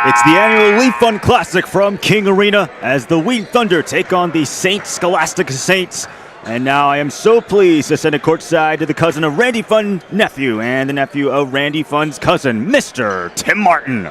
It's the annual Lee Pfund Classic from King Arena as the Wheaton Thunder take on the Scholastica Saints. And now I am so pleased to send it courtside to the cousin of Randy Pfund's nephew and the nephew of Randy Pfund's cousin, Mr. Tim Martin.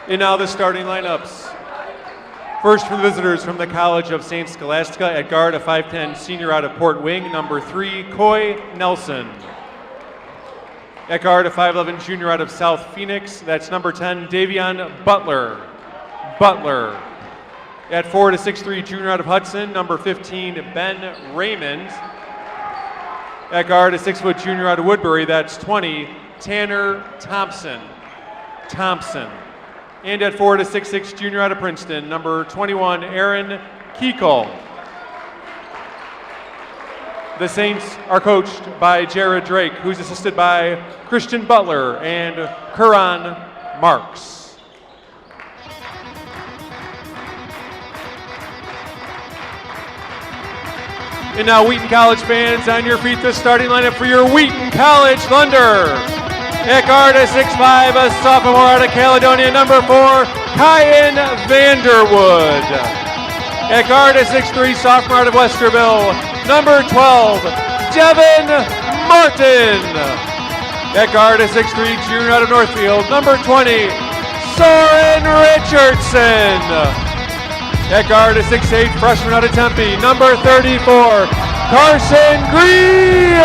And now the starting lineups. First for the visitors from the College of St. Scholastica, at guard, a 5'10 senior out of Port Wing, number 3, Coy Nelson. At guard, a 5'11 junior out of South Phoenix, that's number 10, Davion Butler. At forward, a 6'3 junior out of Hudson, number 15, Ben Raymond. At guard, a 6-foot junior out of Woodbury, that's 20, Tanner Thompson. And at forward, a 6'6 junior out of Princeton, number 21, Aaron Keekle. The Saints are coached by Jared Drake, who's assisted by Christian Butler and Curran Marks. And now, Wheaton College fans, on your feet, the starting lineup for your Wheaton College Thunder. At guard, a 6'5", a sophomore out of Caledonia, number 4, Kyan Vanderwood. At guard, a 6'3", sophomore out of Westerville, number 12, Devin Martin. At guard, a 6'3", junior out of Northfield, number 20, Soren Richardson. At guard, a 6'8", freshman out of Tempe, number 34, Carson Greer.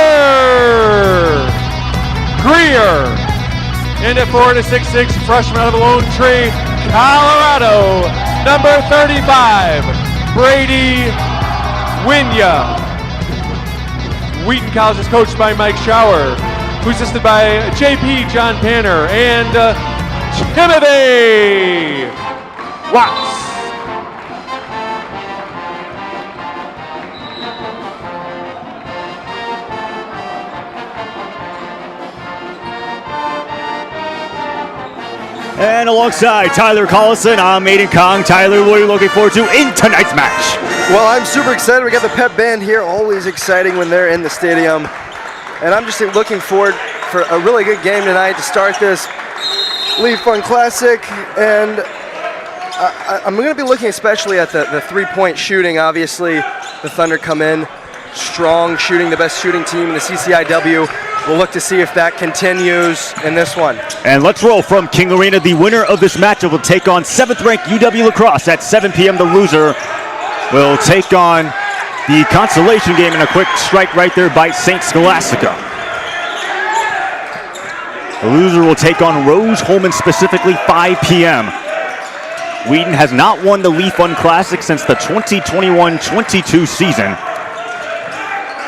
And at forward, a 6'6", freshman out of the Lone Tree, Colorado, number 35, Brady Winya. Wheaton College is coached by Mike Schauer, who's assisted by JP John Panner and Timothy Watts. And alongside Tyler Collison, I'm Aiden Kong. Tyler, what are you looking forward to in tonight's match? Well, I'm super excited. We got the pep band here, always exciting when they're in the stadium. And I'm just looking forward for a really good game tonight to start this Lee Pfund Classic. And I'm going to be looking especially at the three-point shooting. Obviously, the Thunder come in strong, shooting, the best shooting team in the CCIW. We'll look to see if that continues in this one. And let's roll from King Arena. The winner of this matchup will take on 7th-ranked UW Lacrosse at 7 p.m. The loser will take on the consolation game in a quick strike right there by St. Scholastica. The loser will take on Rose-Hulman, specifically 5 p.m. Wheaton has not won the Lee Pfund Classic since the 2021-22 season.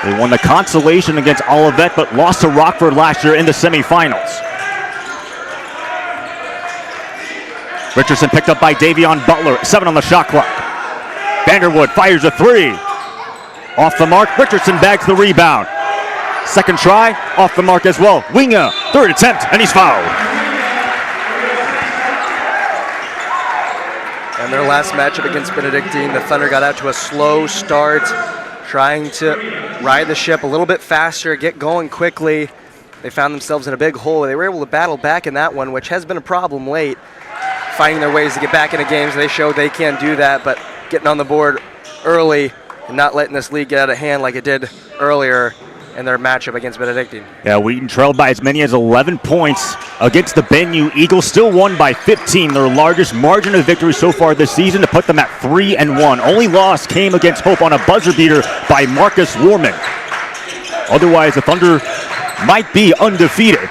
They won the consolation against Olivet, but lost to Rockford last year in the semifinals. Richardson picked up by Davion Butler. 7 on the shot clock. Vanderwood fires a 3. Off the mark. Richardson bags the rebound. Second try, off the mark as well. Winga, third attempt, and he's fouled. And their last matchup against Benedictine, the Thunder got out to a slow start, trying to ride the ship a little bit faster, get going quickly. They found themselves in a big hole. They were able to battle back in that one, which has been a problem late. Finding their ways to get back into games, they showed they can do that, but getting on the board early and not letting this league get out of hand like it did earlier in their matchup against Benedictine. Yeah, Wheaton trailed by as many as 11 points against the Benue Eagles. Still won by 15, their largest margin of victory so far this season to put them at 3-1. Only loss came against Hope on a buzzer beater by Marcus Warman. Otherwise, the Thunder might be undefeated.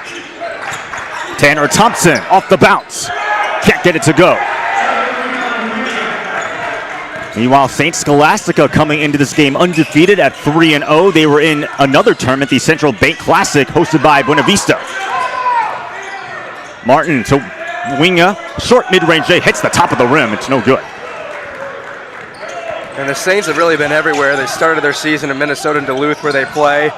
Tanner Thompson off the bounce. Can't get it to go. Meanwhile, St. Scholastica coming into this game undefeated at 3-0. They were in another tournament, the Central Bank Classic, hosted by Buena Vista. Martin to Winga, short mid-range J, hits the top of the rim. It's no good. And the Saints have really been everywhere. They started their season in Minnesota and Duluth, where they play.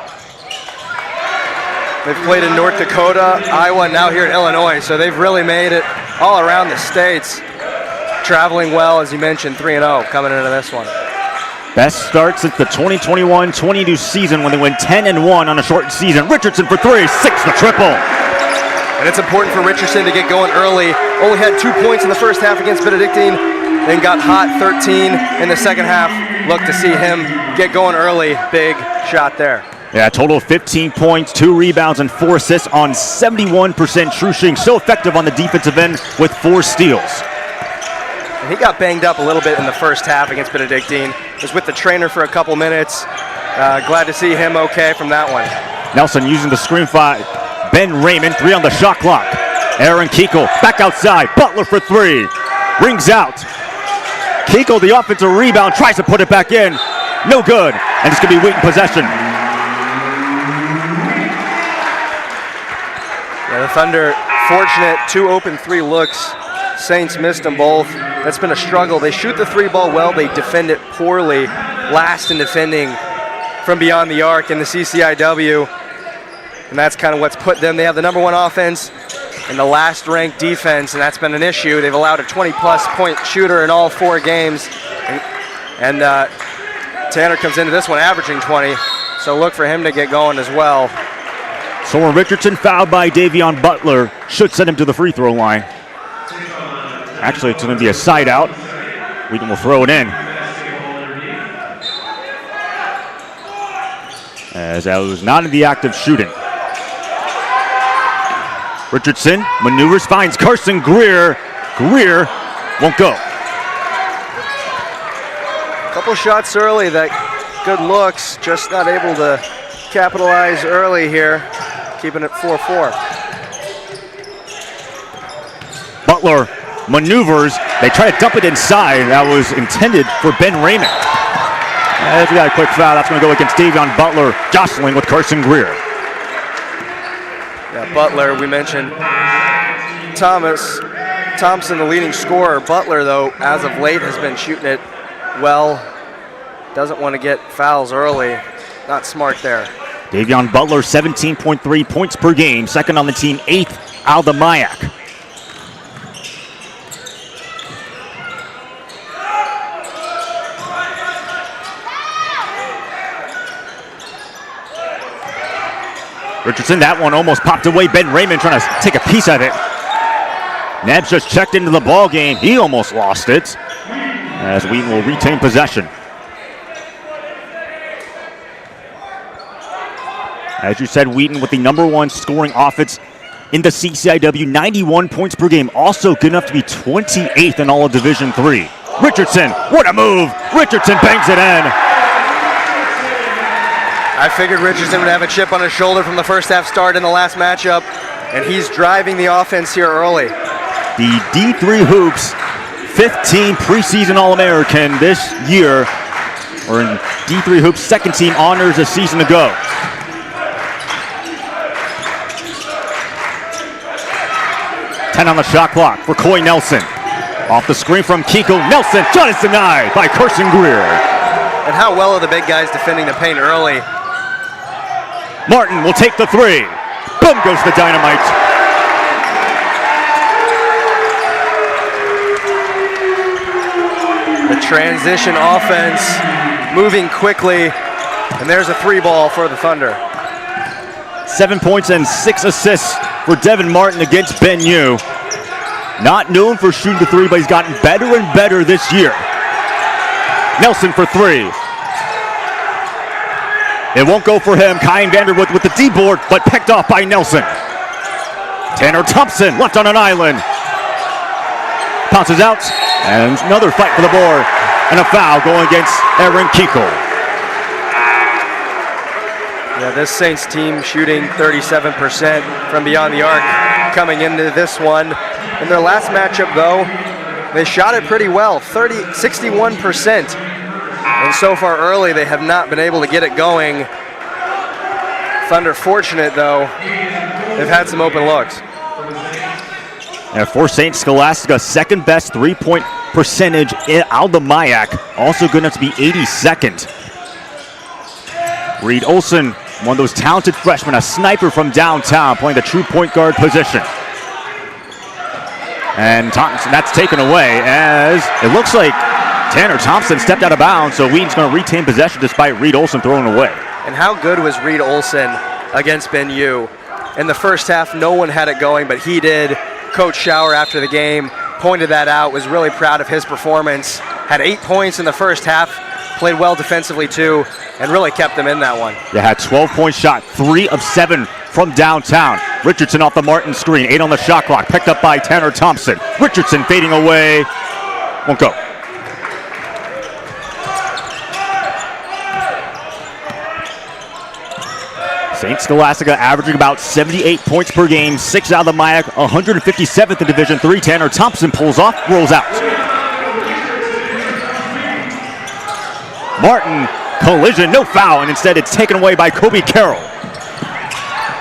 They've played in North Dakota, Iowa, and now here in Illinois. So they've really made it all around the states. Traveling well, as you mentioned, 3-0 coming into this one. Best start since the 2021-22 season when they went 10-1 on a shortened season. Richardson for 3, 6 the triple. And it's important for Richardson to get going early. Only had 2 points in the first half against Benedictine, then got hot 13 in the second half. Look to see him get going early. Big shot there. Yeah, total of 15 points, 2 rebounds, and 4 assists on 71% true shooting. So effective on the defensive end with 4 steals. He got banged up a little bit in the first half against Benedictine. Was with the trainer for a couple minutes. Glad to see him okay from that one. Nelson using the screen 5. Ben Raymond, 3 on the shot clock. Aaron Keekle back outside. Butler for 3. Rings out. Keekle, the offensive rebound, tries to put it back in. No good. And it's going to be Wheaton possession. Yeah, the Thunder fortunate. 2 open 3 looks. Saints missed them both. That's been a struggle. They shoot the 3 ball well. They defend it poorly. Last in defending from beyond the arc in the CCIW. And that's kind of what's put them. They have the number 1 offense and the last ranked defense, and that's been an issue. They've allowed a 20-plus point shooter in all 4 games. And Tanner comes into this one averaging 20. So look for him to get going as well. Soren Richardson fouled by Davion Butler. Should send him to the free throw line. Actually, it's going to be a side out. Wheaton will throw it in. As that was not in the act of shooting. Richardson maneuvers, finds Carson Greer. Greer won't go. Couple shots early, that good looks, just not able to capitalize early here. Keeping it 4-4. Butler maneuvers. They try to dump it inside. That was intended for Ben Raymond. As we got a quick foul, that's going to go against Davion Butler, jostling with Carson Greer. Yeah, Butler, we mentioned Thompson, the leading scorer. Butler, though, as of late, has been shooting it well. Doesn't want to get fouls early. Not smart there. Davion Butler, 17.3 points per game. Second on the team, 8th Alda Mayak. Richardson, that one almost popped away. Ben Raymond trying to take a piece of it. Nebs just checked into the ball game. He almost lost it. As Wheaton will retain possession. As you said, Wheaton with the number 1 scoring offense in the CCIW, 91 points per game. Also good enough to be 28th in all of Division III. Richardson, what a move. Richardson bangs it in. I figured Richardson would have a chip on his shoulder from the first half start in the last matchup, and he's driving the offense here early. The D3 Hoops 15 preseason All-American this year, or in D3 Hoops second team honors a season ago. On the shot clock for Coy Nelson. Off the screen from Kiko Nelson. Shot is denied by Carson Greer. And how well are the big guys defending the paint early? Martin will take the three. Boom goes the dynamite. The transition offense moving quickly. And there's a three ball for the Thunder. 7 points and 6 assists for Devin Martin against Ben Yu. Not known for shooting the three, but he's gotten better and better this year. Nelson for three. It won't go for him. Kyan Vanderwood with the D-board, but picked off by Nelson. Tanner Thompson left on an island. Bounces out, and another fight for the board. And a foul going against Aaron Kiko. Yeah, this Saints team shooting 37% from beyond the arc coming into this one. In their last matchup, though, they shot it pretty well, 61%. And so far early, they have not been able to get it going. Thunder fortunate, though. They've had some open looks. And for St. Scholastica, second best three-point percentage in Alda Mayak. Also good enough to be 82nd. Reed Olson, one of those talented freshmen, a sniper from downtown, playing the true point guard position. And Thompson, that's taken away as it looks like Tanner Thompson stepped out of bounds, so Wheaton's going to retain possession despite Reed Olson throwing away. And how good was Reed Olson against Ben Yu? In the first half, no one had it going, but he did. Coach Schauer, after the game, pointed that out, was really proud of his performance. Had 8 points in the first half, played well defensively too, and really kept them in that one. Yeah, had 12-point shot, 3 of 7 from downtown. Richardson off the Martin screen, 8 on the shot clock, picked up by Tanner Thompson. Richardson fading away, won't go. St. Scholastica averaging about 78 points per game, 6 out of the Mayak, 157th in Division III. Tanner Thompson pulls off, rolls out. Martin, collision, no foul, and instead it's taken away by Kobe Carroll.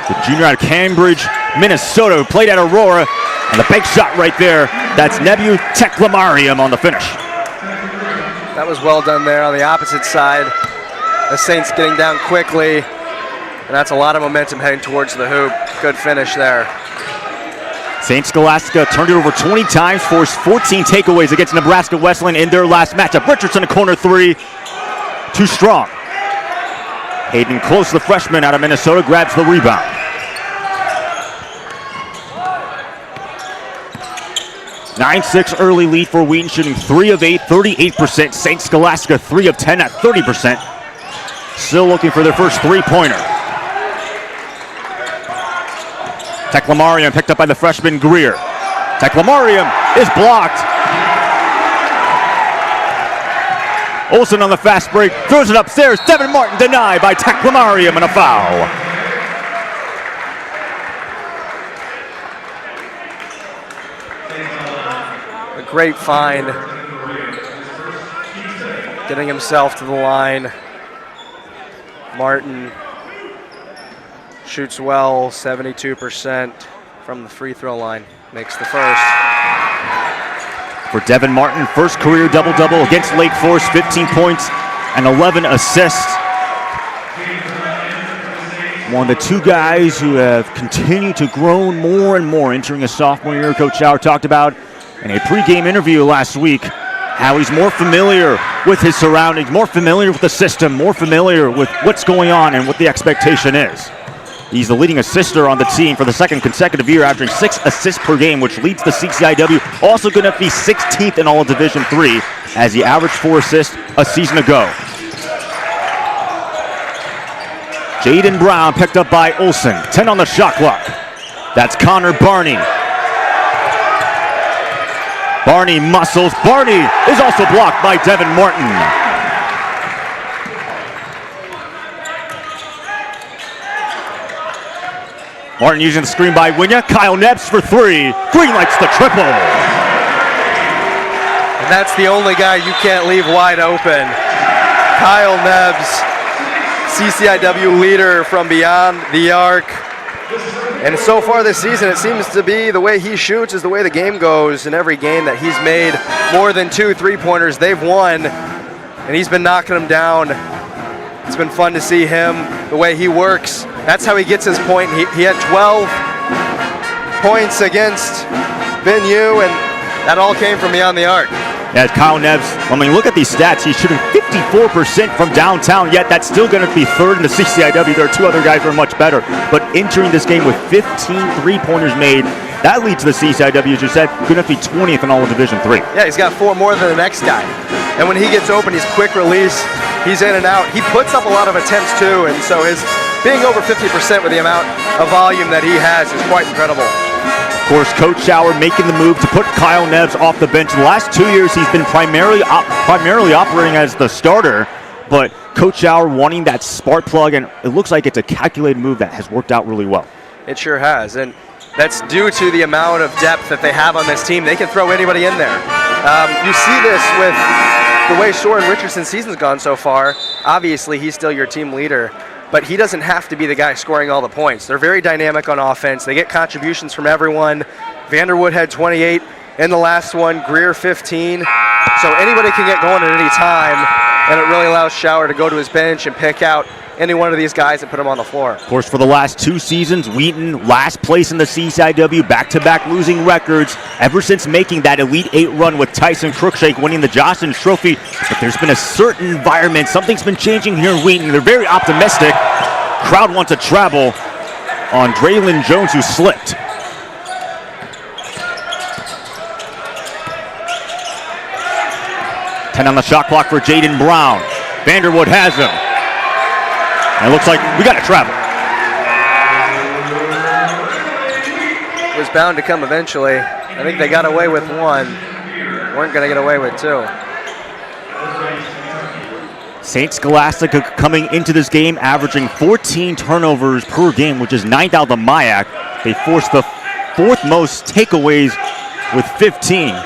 The junior out of Cambridge, Minnesota, who played at Aurora, and the big shot right there. That's Nebu Teklamariam on the finish. That was well done there on the opposite side. The Saints getting down quickly. And that's a lot of momentum heading towards the hoop. Good finish there. St. Scholastica turned it over 20 times, forced 14 takeaways against Nebraska Wesleyan in their last matchup. Richardson, a corner three. Too strong. Hayden Close, the freshman out of Minnesota, grabs the rebound. Nine 6 early lead for Wheaton, shooting 3 of 8, 38%. St. Scholastica 3 of 10 at 30%. Still looking for their first three-pointer. Teklamariam picked up by the freshman Greer. Teklamariam is blocked. Olsen on the fast break, throws it upstairs. Devin Martin denied by Teklamariam and a foul. A great find. Getting himself to the line. Martin shoots well, 72% from the free throw line. Makes the first. For Devin Martin, first career double-double against Lake Forest, 15 points and 11 assists. One of the two guys who have continued to grow more and more entering a sophomore year. Coach Schauer talked about in a pregame interview last week how he's more familiar with his surroundings, more familiar with the system, more familiar with what's going on and what the expectation is. He's the leading assister on the team for the second consecutive year, averaging 6 assists per game, which leads the CCIW. Also going to be 16th in all of Division III, as he averaged 4 assists a season ago. Jaden Brown picked up by Olsen, 10 on the shot clock. That's Connor Barney. Barney muscles. Barney is also blocked by Devin Martin. Martin using the screen by Winya. Kyle Nebbs for 3. Green lights the triple. And that's the only guy you can't leave wide open. Kyle Nebbs, CCIW leader from beyond the arc. And so far this season, it seems to be the way he shoots is the way the game goes. In every game that he's made more than 2 3-pointers, they've won, and he's been knocking them down. It's been fun to see him, the way he works. That's how he gets his point. He had 12 points against Benue, and that all came from beyond the arc. Yeah, Kyle Neves, I mean, look at these stats. He's shooting 54% from downtown, yet that's still going to be third in the CCIW. There are 2 other guys who are much better. But entering this game with 15 3-pointers made, that leads to the CCIW, as you said, going to be 20th in all of Division III. Yeah, he's got 4 more than the next guy. And when he gets open, he's quick release. He's in and out. He puts up a lot of attempts, too. And so his being over 50% with the amount of volume that he has is quite incredible. Of course, Coach Schauer making the move to put Kyle Neves off the bench. The last 2 years, he's been primarily operating as the starter, but Coach Schauer wanting that spark plug, and it looks like it's a calculated move that has worked out really well. It sure has, and that's due to the amount of depth that they have on this team. They can throw anybody in there. You see this with the way Soren Richardson's season's gone so far. Obviously, he's still your team leader, but he doesn't have to be the guy scoring all the points. They're very dynamic on offense. They get contributions from everyone. Vanderwood had 28 in the last one, Greer 15. So anybody can get going at any time, and it really allows Schauer to go to his bench and pick out any one of these guys and put them on the floor. Of course, for the last 2 seasons, Wheaton last place in the CCIW, back-to-back losing records ever since making that Elite 8 run with Tyson Cruikshank winning the Johnson Trophy. But there's been a certain environment. Something's been changing here in Wheaton. They're very optimistic. Crowd wants to travel on Draylon Jones, who slipped. On the shot clock for Jaden Brown. Vanderwood has him. And it looks like we got to travel. It was bound to come eventually. I think they got away with 1. Weren't going to get away with 2. St. Scholastica coming into this game averaging 14 turnovers per game, which is 9th out of the MIAC. They forced the 4th most takeaways with 15.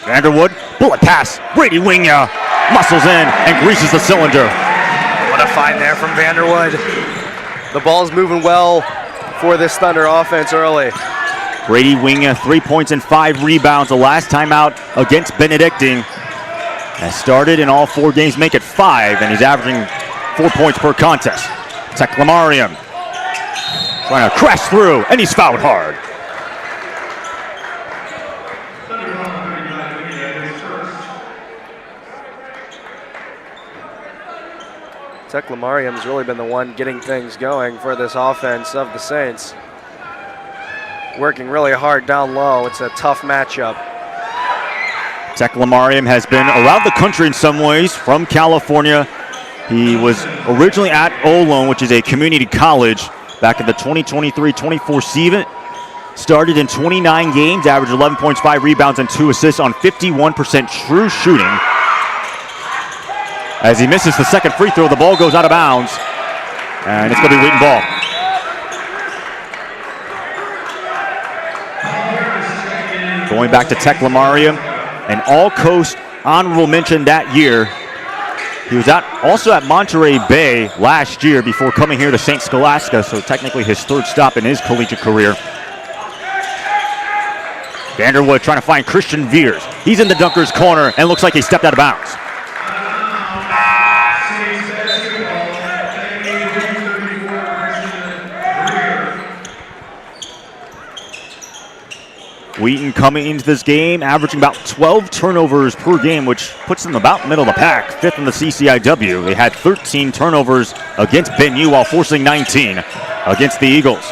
Vanderwood, bullet pass, Brady Wingya muscles in and greases the cylinder. What a find there from Vanderwood. The ball's moving well for this Thunder offense early. Brady Wingya, 3 points and 5 rebounds the last time out against Benedictine. Has started in all 4 games, make it 5, and he's averaging 4 points per contest. Teklamariam trying to crash through, and he's fouled hard. Teklamariam's really been the one getting things going for this offense of the Saints. Working really hard down low. It's a tough matchup. Teklamariam has been around the country in some ways, from California. He was originally at Olin, which is a community college, back in the 2023-24 season. Started in 29 games, averaged 11 points, 5 rebounds, and 2 assists on 51% true shooting. As he misses the second free throw, the ball goes out of bounds, and it's going to be Wheaton ball. Going back to Teklamariam, an All-Coast honorable mention that year. He was also at Monterey Bay last year before coming here to St. Scholastica, so technically his 3rd stop in his collegiate career. Vanderwood trying to find Christian Veers. He's in the dunker's corner and looks like he stepped out of bounds. Wheaton coming into this game, averaging about 12 turnovers per game, which puts them about middle of the pack, 5th in the CCIW. They had 13 turnovers against Benue while forcing 19 against the Eagles.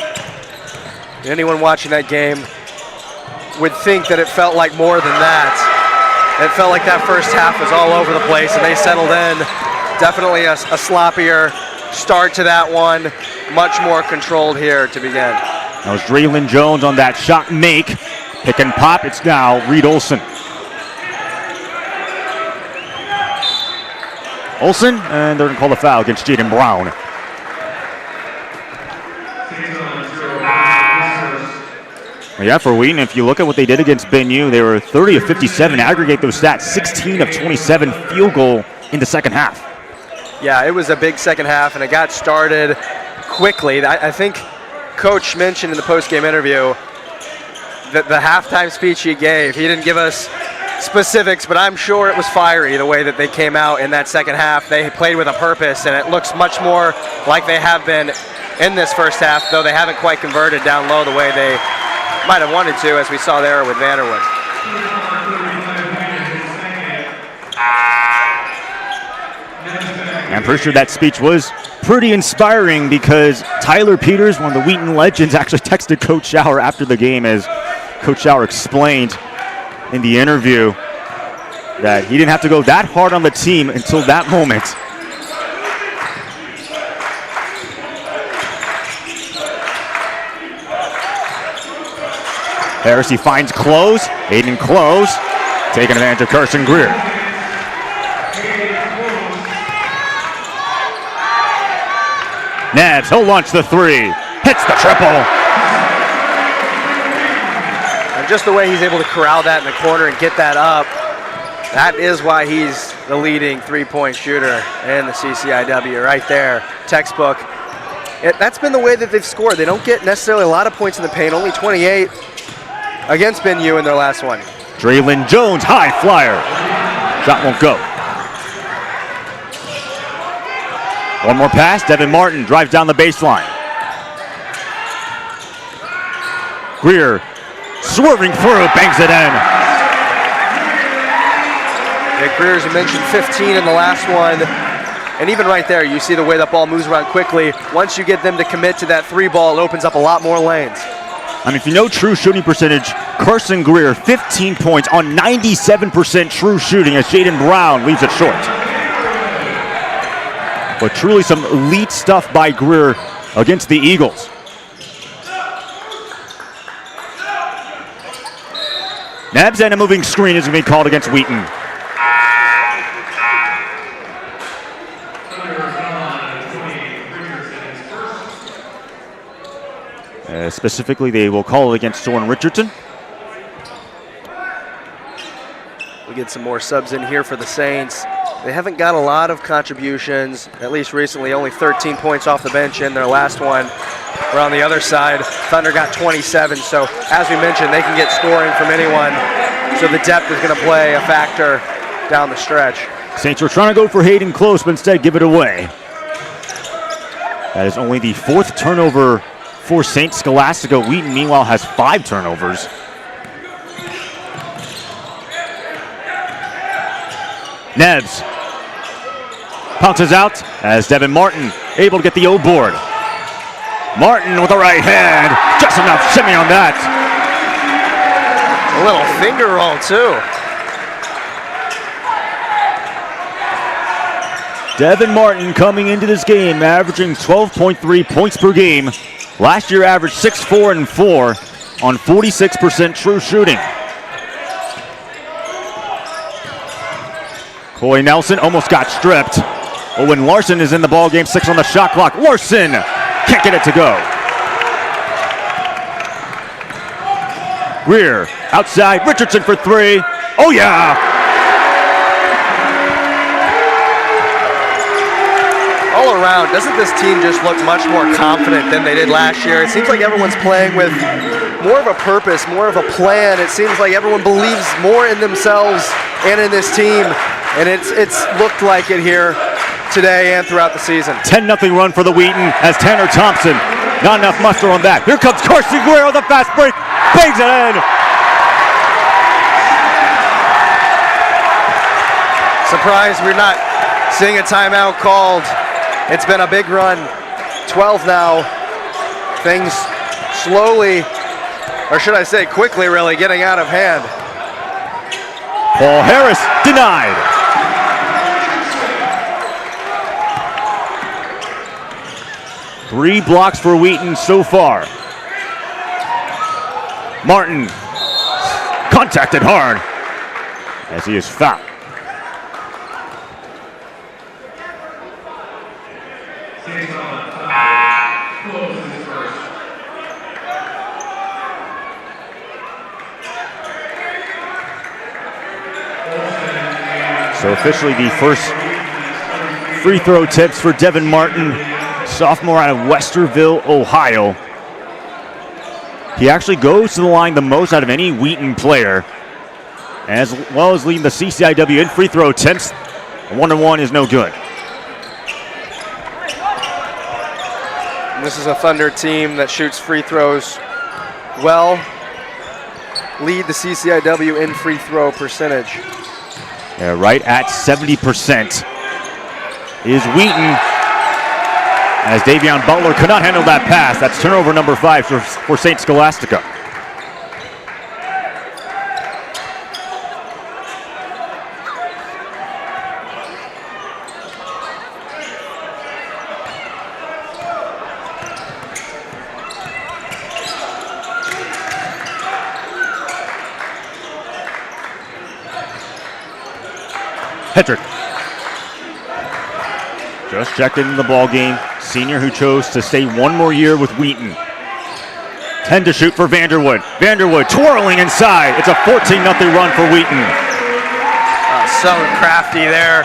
Anyone watching that game would think that it felt like more than that. It felt like that first half was all over the place, and they settled in. Definitely a sloppier start to that one. Much more controlled here to begin. That was Draylon Jones on that shot make. Pick and pop, it's now Reed Olson. Olson, and they're going to call the foul against Jaden Brown. Yeah, for Wheaton, if you look at what they did against Benue, they were 30 of 57, aggregate those stats, 16 of 27 field goal in the second half. Yeah, it was a big second half, and it got started quickly. I think Coach mentioned in the post-game interview that the halftime speech he gave, he didn't give us specifics, but I'm sure it was fiery the way that they came out in that second half. They played with a purpose, and it looks much more like they have been in this first half, though they haven't quite converted down low the way they might have wanted to, as we saw there with Vanderwood. I'm pretty sure that speech was pretty inspiring because Tyler Peters, one of the Wheaton legends, actually texted Coach Schauer after the game, as Coach Schauer explained in the interview that he didn't have to go that hard on the team until that moment. Harris, he finds Close. Hayden Close taking advantage of Carson Greer. Nabs, he'll launch the three. Hits the triple. And just the way he's able to corral that in the corner and get that up, that is why he's the leading three-point shooter in the CCIW right there. Textbook. That's been the way that they've scored. They don't get necessarily a lot of points in the paint, only 28 against Ben U in their last one. Draylon Jones, high flyer. Shot won't go. One more pass, Devin Martin drives down the baseline. Greer swerving through, bangs it in. Yeah, Greer, as you mentioned, 15 in the last one. And even right there, you see the way that ball moves around quickly. Once you get them to commit to that three ball, it opens up a lot more lanes. I mean, if you know true shooting percentage, Carson Greer, 15 points on 97% true shooting as Jaden Brown leaves it short. But truly some elite stuff by Greer against the Eagles. Nabs and a moving screen is going to be called against Wheaton. Specifically, they will call it against Soren Richardson. We get some more subs in here for the Saints. They haven't got a lot of contributions, at least recently, only 13 points off the bench in their last one. We're on the other side. Thunder got 27, so as we mentioned, they can get scoring from anyone, so the depth is going to play a factor down the stretch. Saints were trying to go for Hayden Close, but instead give it away. That is only the fourth turnover for St. Scholastica. Wheaton, meanwhile, has 5 turnovers. Nebs pounces out as Devin Martin able to get the O board. Martin with the right hand, just enough shimmy on that. A little finger roll too. Devin Martin coming into this game averaging 12.3 points per game. Last year averaged 6, 4, and 4 on 46% true shooting. Coy Nelson almost got stripped. Owen Larson is in the ball game, 6 on the shot clock. Larson can't get it to go. Greer outside, Richardson for 3. Oh yeah! All around, doesn't this team just look much more confident than they did last year? It seems like everyone's playing with more of a purpose, more of a plan. It seems like everyone believes more in themselves and in this team. And it's looked like it here today and throughout the season. 10-0 run for the Wheaton as Tanner Thompson, not enough muster on that. Here comes Carson Greer with a fast break, bangs it in. Surprised we're not seeing a timeout called. It's been a big run, 12 now. Things slowly, or should I say quickly really, getting out of hand. Paul Harris denied. Three blocks for Wheaton so far. Martin contacted hard as he is fouled. So officially the first free throw tips for Devin Martin, sophomore out of Westerville, Ohio. He actually goes to the line the most out of any Wheaton player, as well as leading the CCIW in free throw attempts. 1-1 is no good. And this is a Thunder team that shoots free throws well. Lead the CCIW in free throw percentage. Yeah, right at 70% is Wheaton, as Davion Butler could not handle that pass. That's turnover number 5 for St. Scholastica. Hedrick just checked into the ball game. Senior who chose to stay one more year with Wheaton. 10 to shoot for Vanderwood. Vanderwood twirling inside. It's a 14-0 run for Wheaton. So crafty there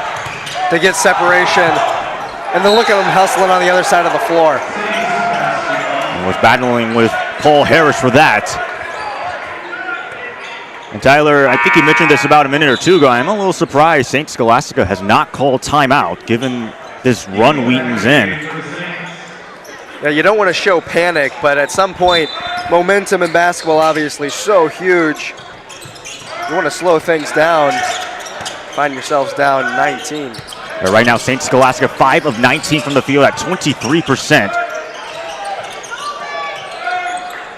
to get separation. And then look at him hustling on the other side of the floor. And was battling with Paul Harris for that. And Tyler, I think you mentioned this about a minute or two ago. I'm a little surprised St. Scholastica has not called timeout given this run Wheaton's in. Yeah, you don't want to show panic, but at some point, momentum in basketball obviously so huge. You want to slow things down, find yourselves down 19. Yeah, right now, St. Scholastica 5 of 19 from the field at 23%.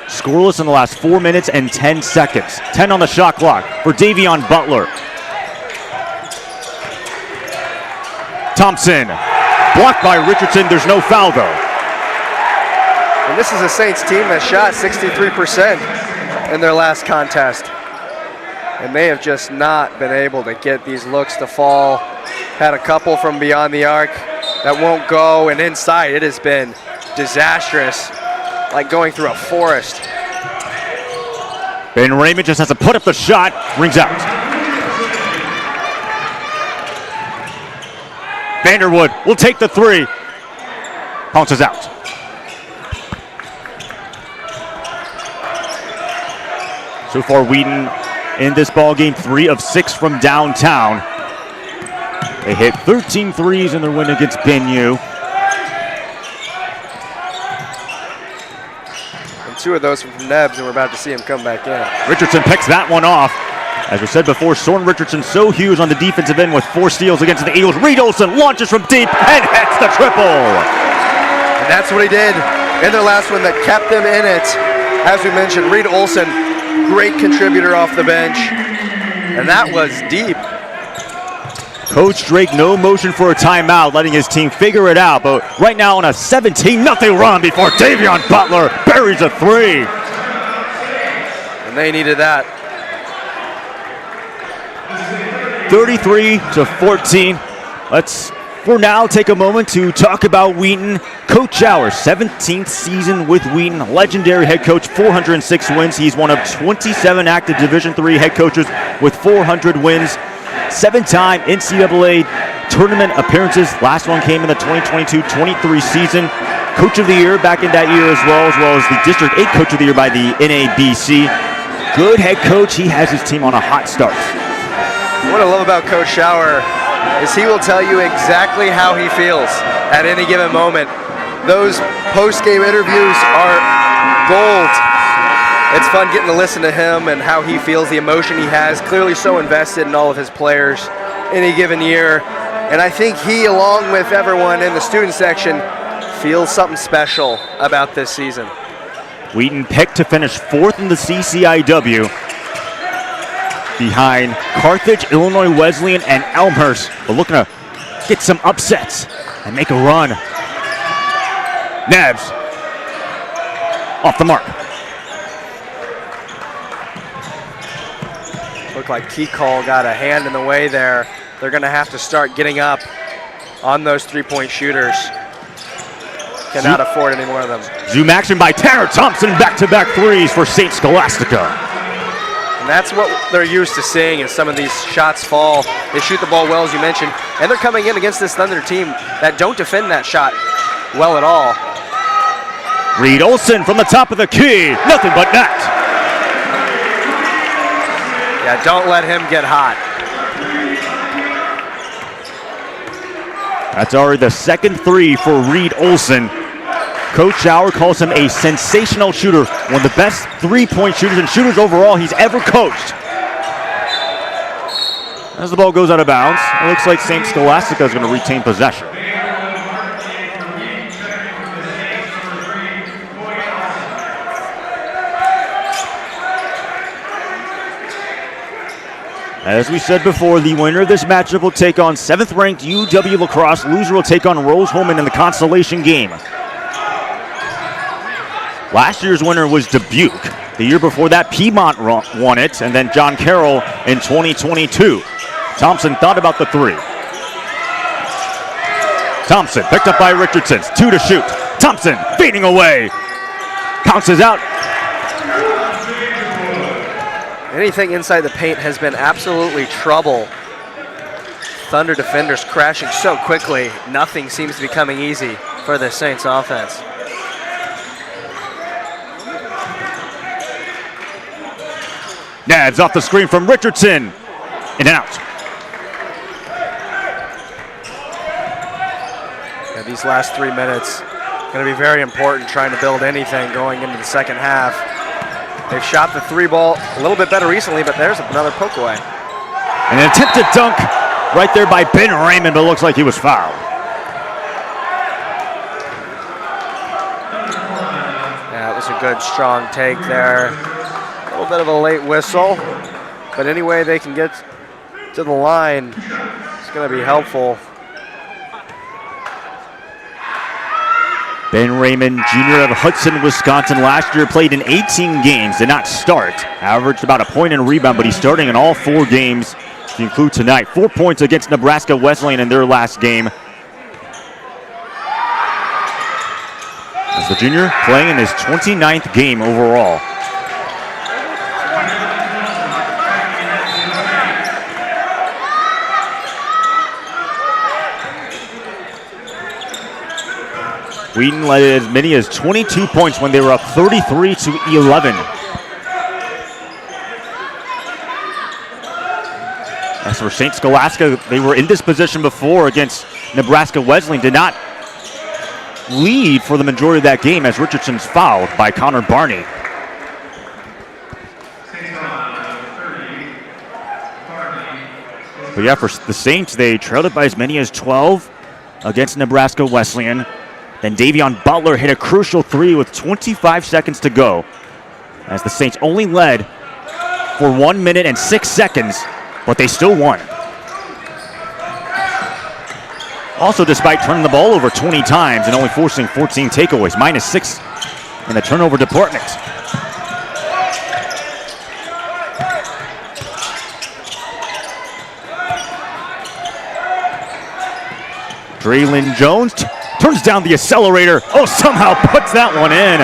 Scoreless in the last 4 minutes and 10 seconds. 10 on the shot clock for Davion Butler. Thompson, blocked by Richardson. There's no foul though. And this is a Saints team that shot 63% in their last contest. And they have just not been able to get these looks to fall. Had a couple from beyond the arc that won't go, and inside it has been disastrous, like going through a forest. Ben Raymond just has to put up the shot, rings out. Vanderwood will take the 3. Bounces out. So far, Wheaton in this ball game, 3 of 6 from downtown. They hit 13 threes in their win against Benue. And 2 of those from Nebs, and we're about to see him come back in. Richardson picks that one off. As we said before, Soren Richardson so huge on the defensive end with 4 steals against the Eagles. Reed Olson launches from deep and hits the triple. And that's what he did in their last one that kept them in it. As we mentioned, Reed Olson, great contributor off the bench. And that was deep. Coach Drake, no motion for a timeout, letting his team figure it out. But right now on a 17-0 run before Davion Butler buries a 3. And they needed that. 33-14. Let's, for now, take a moment to talk about Wheaton. Coach Showers, 17th season with Wheaton, legendary head coach, 406 wins. He's one of 27 active Division III head coaches with 400 wins. 7-time NCAA tournament appearances. Last one came in the 2022-23 season. Coach of the Year back in that year as well as the District 8 Coach of the Year by the NABC. Good head coach. He has his team on a hot start. What I love about Coach Shower is he will tell you exactly how he feels at any given moment. Those post-game interviews are gold. It's fun getting to listen to him and how he feels, the emotion he has, clearly so invested in all of his players any given year. And I think he, along with everyone in the student section, feels something special about this season. Wheaton picked to finish 4th in the CCIW, behind Carthage, Illinois Wesleyan, and Elmhurst. But looking to get some upsets and make a run. Nebs off the mark. Looked like Key Call got a hand in the way there. They're going to have to start getting up on those 3-point shooters. Cannot afford any more of them. Zoom action by Tanner Thompson, back-to-back 3s for St. Scholastica. And that's what they're used to seeing is some of these shots fall. They shoot the ball well, as you mentioned, and they're coming in against this Thunder team that don't defend that shot well at all. Reed Olson from the top of the key, nothing but net. Yeah, don't let him get hot. That's already the second three for Reed Olson. Coach Schauer calls him a sensational shooter, one of the best three-point shooters and shooters overall he's ever coached. As the ball goes out of bounds, it looks like St. Scholastica is going to retain possession. As we said before, the winner of this matchup will take on 7th-ranked UW La Crosse. Loser will take on Rose-Hulman in the consolation game. Last year's winner was Dubuque. The year before that, Piedmont won it, and then John Carroll in 2022. Thompson thought about the three. Thompson picked up by Richardson. 2 to shoot. Thompson fading away. Bounces out. Anything inside the paint has been absolutely trouble. Thunder defenders crashing so quickly. Nothing seems to be coming easy for the Saints offense. Nads off the screen from Richardson. In and out. Yeah, these last 3 minutes going to be very important trying to build anything going into the second half. They've shot the 3 ball a little bit better recently, but there's another poke away. An attempted dunk right there by Ben Raymond, but it looks like he was fouled. Yeah, it was a good, strong take there. A little bit of a late whistle, but any way they can get to the line, it's going to be helpful. Ben Raymond, junior of Hudson, Wisconsin, last year played in 18 games, did not start. Averaged about a point and a rebound, but he's starting in all 4 games to include tonight. 4 points against Nebraska Wesleyan in their last game. As the junior playing in his 29th game overall. Wheaton led as many as 22 points when they were up 33-11. As for St. Scholastica, they were in this position before against Nebraska Wesleyan, did not lead for the majority of that game as Richardson's fouled by Connor Barney. But yeah, for the Saints, they trailed it by as many as 12 against Nebraska Wesleyan. Then Davion Butler hit a crucial 3 with 25 seconds to go, as the Saints only led for 1 minute and 6 seconds, but they still won. Also, despite turning the ball over 20 times and only forcing 14 takeaways, -6 in the turnover department. Draylon Jones turns down the accelerator. Oh, somehow puts that one in.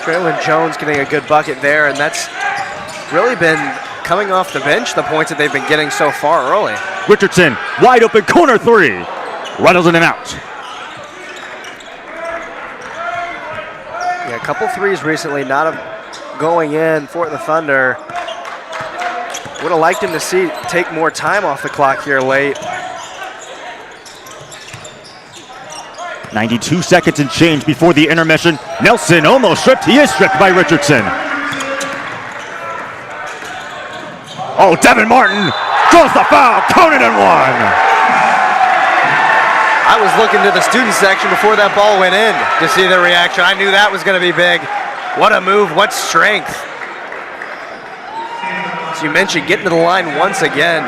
Draylon Jones getting a good bucket there, and that's really been coming off the bench, the points that they've been getting so far early. Richardson, wide open corner 3. Rattles in and out. Yeah, a couple threes recently not going in for the Thunder. Would have liked him to take more time off the clock here late. 92 seconds and change before the intermission. Nelson almost stripped. He is stripped by Richardson. Oh, Devin Martin draws the foul. Count it and 1. I was looking to the student section before that ball went in to see the reaction. I knew that was going to be big. What a move, what strength. As you mentioned, getting to the line once again.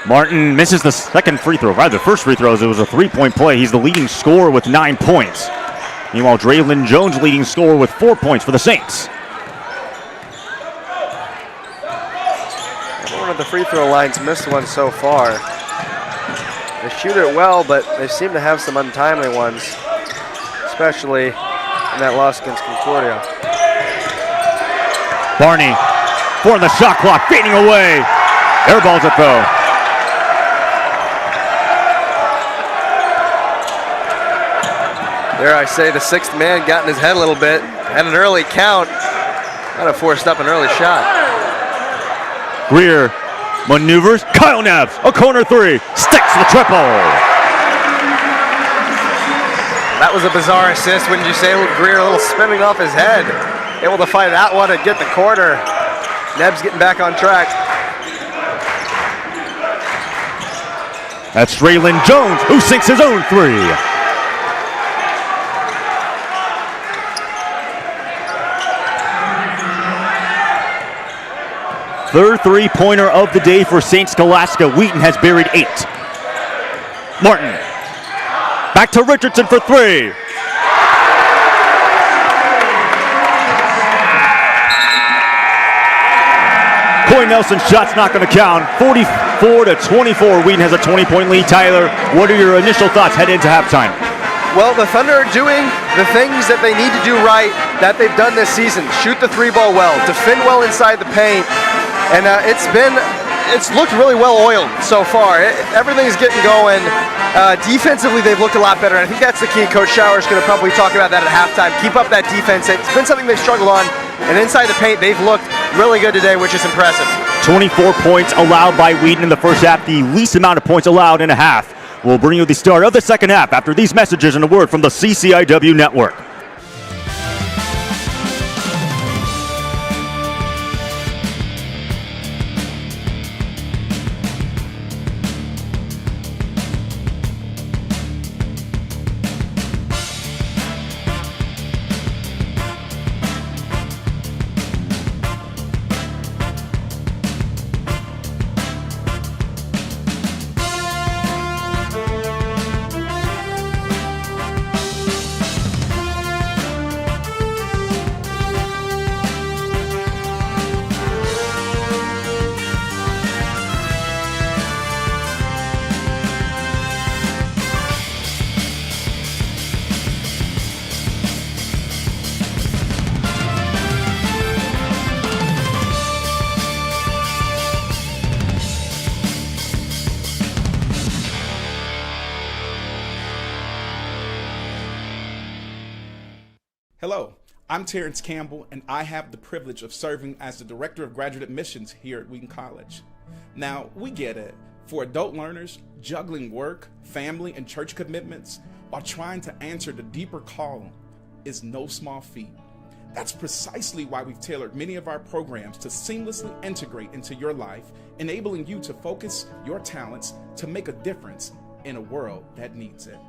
Martin misses the second free throw. Rather, the first free throw, it was a 3-point play. He's the leading scorer with 9 points. Meanwhile, Draylon Jones leading scorer with 4 points for the Saints. One of the free throw lines missed one so far. They shoot it well, but they seem to have some untimely ones, especially in that loss against Concordia. Barney, 4 on the shot clock, fading away. Air balls it though. Dare I say the sixth man got in his head a little bit. Had an early count. Might have forced up an early shot. Greer maneuvers. Kyle Neves, a corner 3. Sticks the triple. That was a bizarre assist, wouldn't you say? Greer a little spinning off his head. Able to fight that one and get the corner. Neves getting back on track. That's Raylon Jones, who sinks his own 3. Third three-pointer of the day for St. Scholastica. Wheaton has buried 8. Martin. Back to Richardson for 3. Coy Nelson's shot's not going to count. 44-24. Wheaton has a 20-point lead. Tyler, what are your initial thoughts heading into halftime? Well, the Thunder are doing the things that they need to do right that they've done this season. Shoot the 3-ball well, defend well inside the paint, and it's looked really well oiled so far. Everything's getting going. Defensively, they've looked a lot better, and I think that's the key. Coach Shower's going to probably talk about that at halftime. Keep up that defense. It's been something they've struggled on, and inside the paint, they've looked really good today, which is impressive. 24 points allowed by Wheaton in the first half, the least amount of points allowed in a half. We'll bring you the start of the second half after these messages and a word from the CCIW Network. Hello, I'm Terrence Campbell, and I have the privilege of serving as the Director of Graduate Admissions here at Wheaton College. Now, we get it. For adult learners, juggling work, family, and church commitments while trying to answer the deeper call is no small feat. That's precisely why we've tailored many of our programs to seamlessly integrate into your life, enabling you to focus your talents to make a difference in a world that needs it.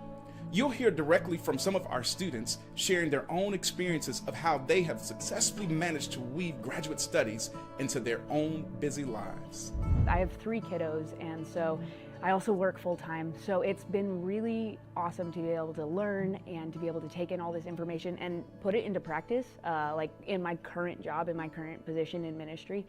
You'll hear directly from some of our students sharing their own experiences of how they have successfully managed to weave graduate studies into their own busy lives. I have 3 kiddos, and so I also work full-time, so it's been really awesome to be able to learn and to be able to take in all this information and put it into practice, like in my current job, in my current position in ministry,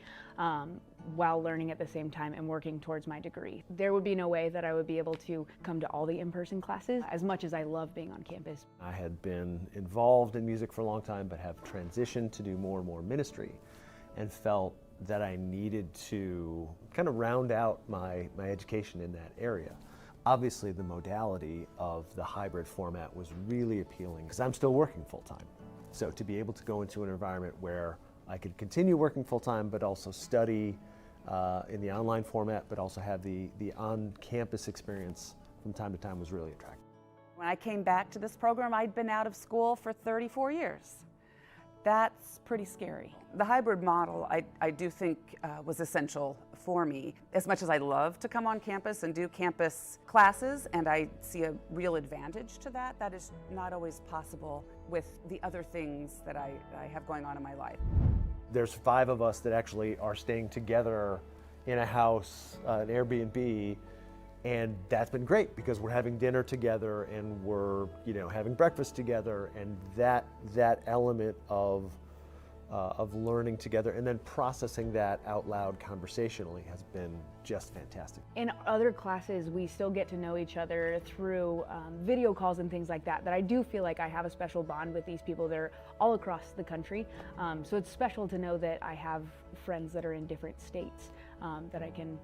while learning at the same time and working towards my degree. There would be no way that I would be able to come to all the in-person classes as much as I love being on campus. I had been involved in music for a long time, but have transitioned to do more and more ministry, and felt that I needed to kind of round out my education in that area. Obviously, the modality of the hybrid format was really appealing because I'm still working full-time. So to be able to go into an environment where I could continue working full-time but also study in the online format, but also have the on-campus experience from time to time was really attractive. When I came back to this program, I'd been out of school for 34 years. That's pretty scary. The hybrid model, I do think was essential for me. As much as I love to come on campus and do campus classes, and I see a real advantage to that, that is not always possible with the other things that I have going on in my life. There's 5 of us that actually are staying together in a house, an Airbnb, and that's been great because we're having dinner together and we're having breakfast together, and that element of of learning together and then processing that out loud conversationally has been just fantastic. In other classes, we still get to know each other through video calls and things like that, I do feel like I have a special bond with these people. They're all across the country, so it's special to know that I have friends that are in different states that I can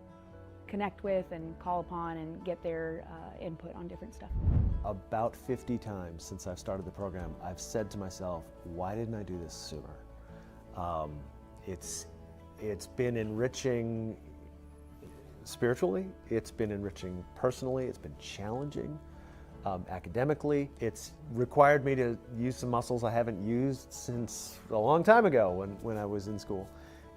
connect with and call upon and get their input on different stuff. About 50 times since I've started the program, I've said to myself, why didn't I do this sooner? It's been enriching spiritually, it's been enriching personally, it's been challenging academically. It's required me to use some muscles I haven't used since a long time ago when I was in school.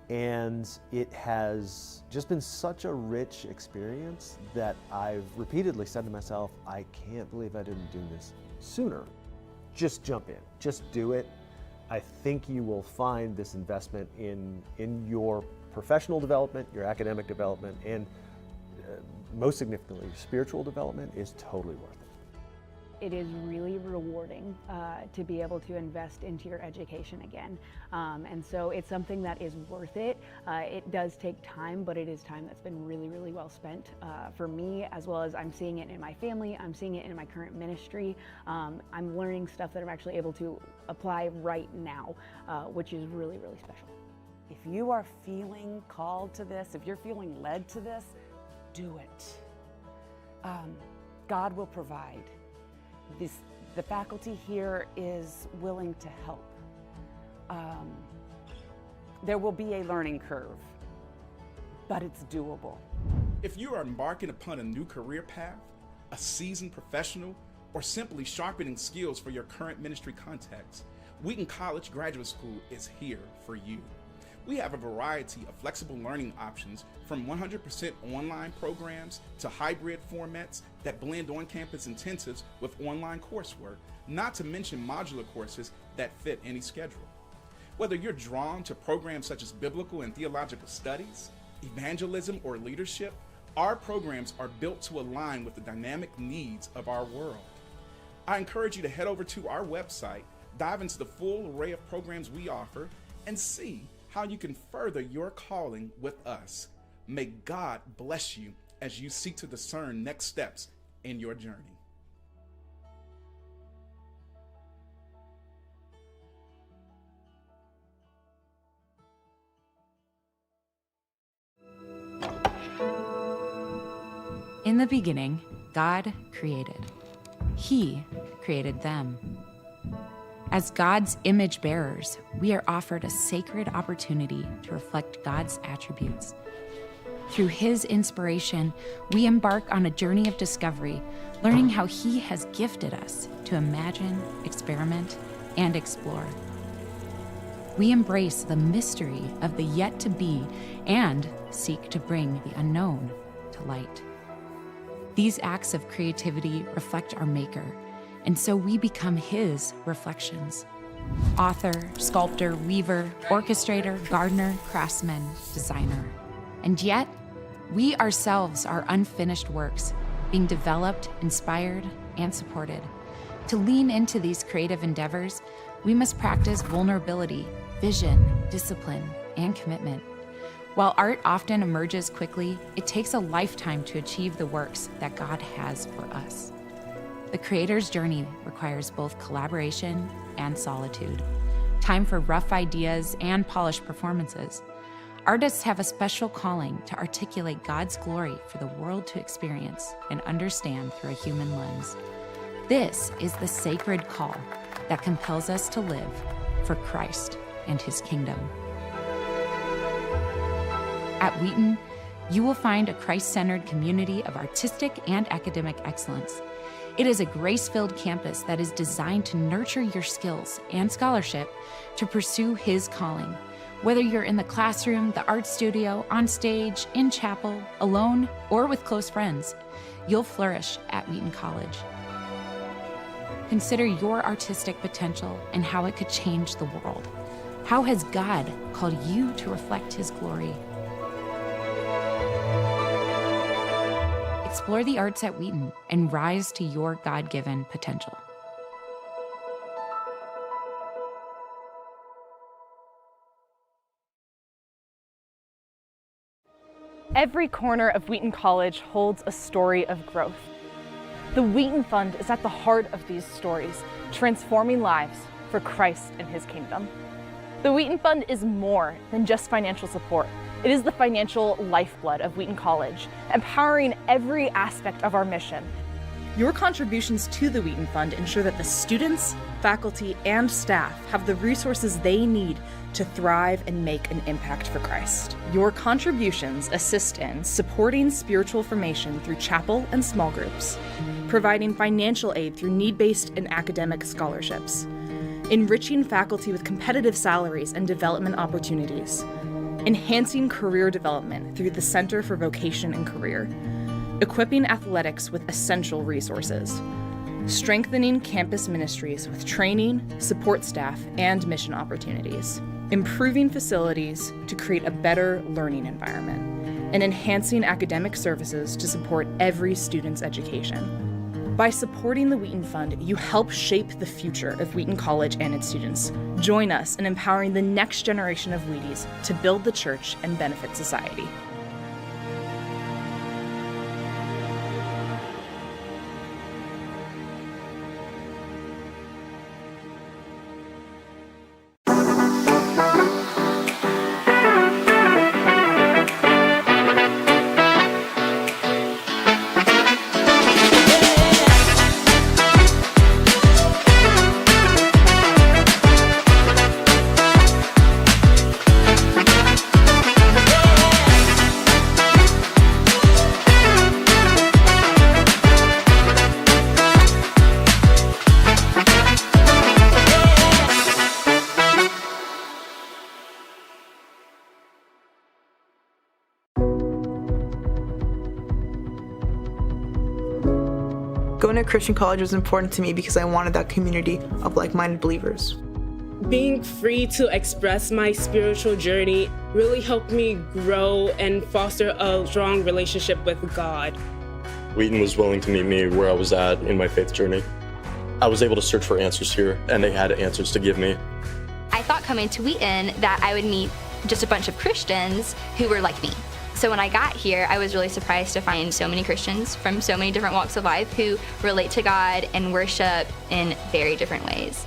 And it has just been such a rich experience that I've repeatedly said to myself, I can't believe I didn't do this sooner. Just jump in, just do it. I think you will find this investment in your professional development, your academic development, and most significantly, your spiritual development is totally worth it. It is really rewarding to be able to invest into your education again. And so it's something that is worth it. It does take time, but it is time that's been really, really well spent for me, as well as I'm seeing it in my family, I'm seeing it in my current ministry. I'm learning stuff that I'm actually able to apply right now, which is really, really special. If you are feeling called to this, if you're feeling led to this, do it. God will provide. The faculty here is willing to help. There will be a learning curve, but it's doable. If you are embarking upon a new career path, a seasoned professional, or simply sharpening skills for your current ministry context, Wheaton College Graduate School is here for you. We have a variety of flexible learning options, from 100% online programs to hybrid formats that blend on-campus intensives with online coursework, not to mention modular courses that fit any schedule. Whether you're drawn to programs such as biblical and theological studies, evangelism, or leadership, our programs are built to align with the dynamic needs of our world. I encourage you to head over to our website, dive into the full array of programs we offer, and see how you can further your calling with us. May God bless you as you seek to discern next steps in your journey. In the beginning, God created. He created them. As God's image bearers, we are offered a sacred opportunity to reflect God's attributes. Through His inspiration, we embark on a journey of discovery, learning how He has gifted us to imagine, experiment, and explore. We embrace the mystery of the yet-to-be and seek to bring the unknown to light. These acts of creativity reflect our Maker, and so we become His reflections. Author, sculptor, weaver, orchestrator, gardener, craftsman, designer. And yet, we ourselves are unfinished works, being developed, inspired, and supported. To lean into these creative endeavors, we must practice vulnerability, vision, discipline, and commitment. While art often emerges quickly, it takes a lifetime to achieve the works that God has for us. The creator's journey requires both collaboration and solitude, time for rough ideas and polished performances. Artists have a special calling to articulate God's glory for the world to experience and understand through a human lens. This is the sacred call that compels us to live for Christ and His kingdom. At Wheaton, you will find a Christ-centered community of artistic and academic excellence. It is a grace-filled campus that is designed to nurture your skills and scholarship to pursue His calling. Whether you're in the classroom, the art studio, on stage, in chapel, alone, or with close friends, you'll flourish at Wheaton College. Consider your artistic potential and how it could change the world. How has God called you to reflect His glory? Explore the arts at Wheaton and rise to your God-given potential. Every corner of Wheaton College holds a story of growth. The Wheaton Fund is at the heart of these stories, transforming lives for Christ and His kingdom. The Wheaton Fund is more than just financial support. It is the financial lifeblood of Wheaton College, empowering every aspect of our mission. Your contributions to the Wheaton Fund ensure that the students, faculty, and staff have the resources they need to thrive and make an impact for Christ. Your contributions assist in supporting spiritual formation through chapel and small groups, providing financial aid through need-based and academic scholarships, enriching faculty with competitive salaries and development opportunities, enhancing career development through the Center for Vocation and Career, equipping athletics with essential resources, strengthening campus ministries with training, support staff, and mission opportunities, improving facilities to create a better learning environment, and enhancing academic services to support every student's education. By supporting the Wheaton Fund, you help shape the future of Wheaton College and its students. Join us in empowering the next generation of Wheaties to build the church and benefit society. Going to Christian college was important to me because I wanted that community of like-minded believers. Being free to express my spiritual journey really helped me grow and foster a strong relationship with God. Wheaton was willing to meet me where I was at in my faith journey. I was able to search for answers here, and they had answers to give me. I thought coming to Wheaton that I would meet just a bunch of Christians who were like me. So when I got here, I was really surprised to find so many Christians from so many different walks of life who relate to God and worship in very different ways.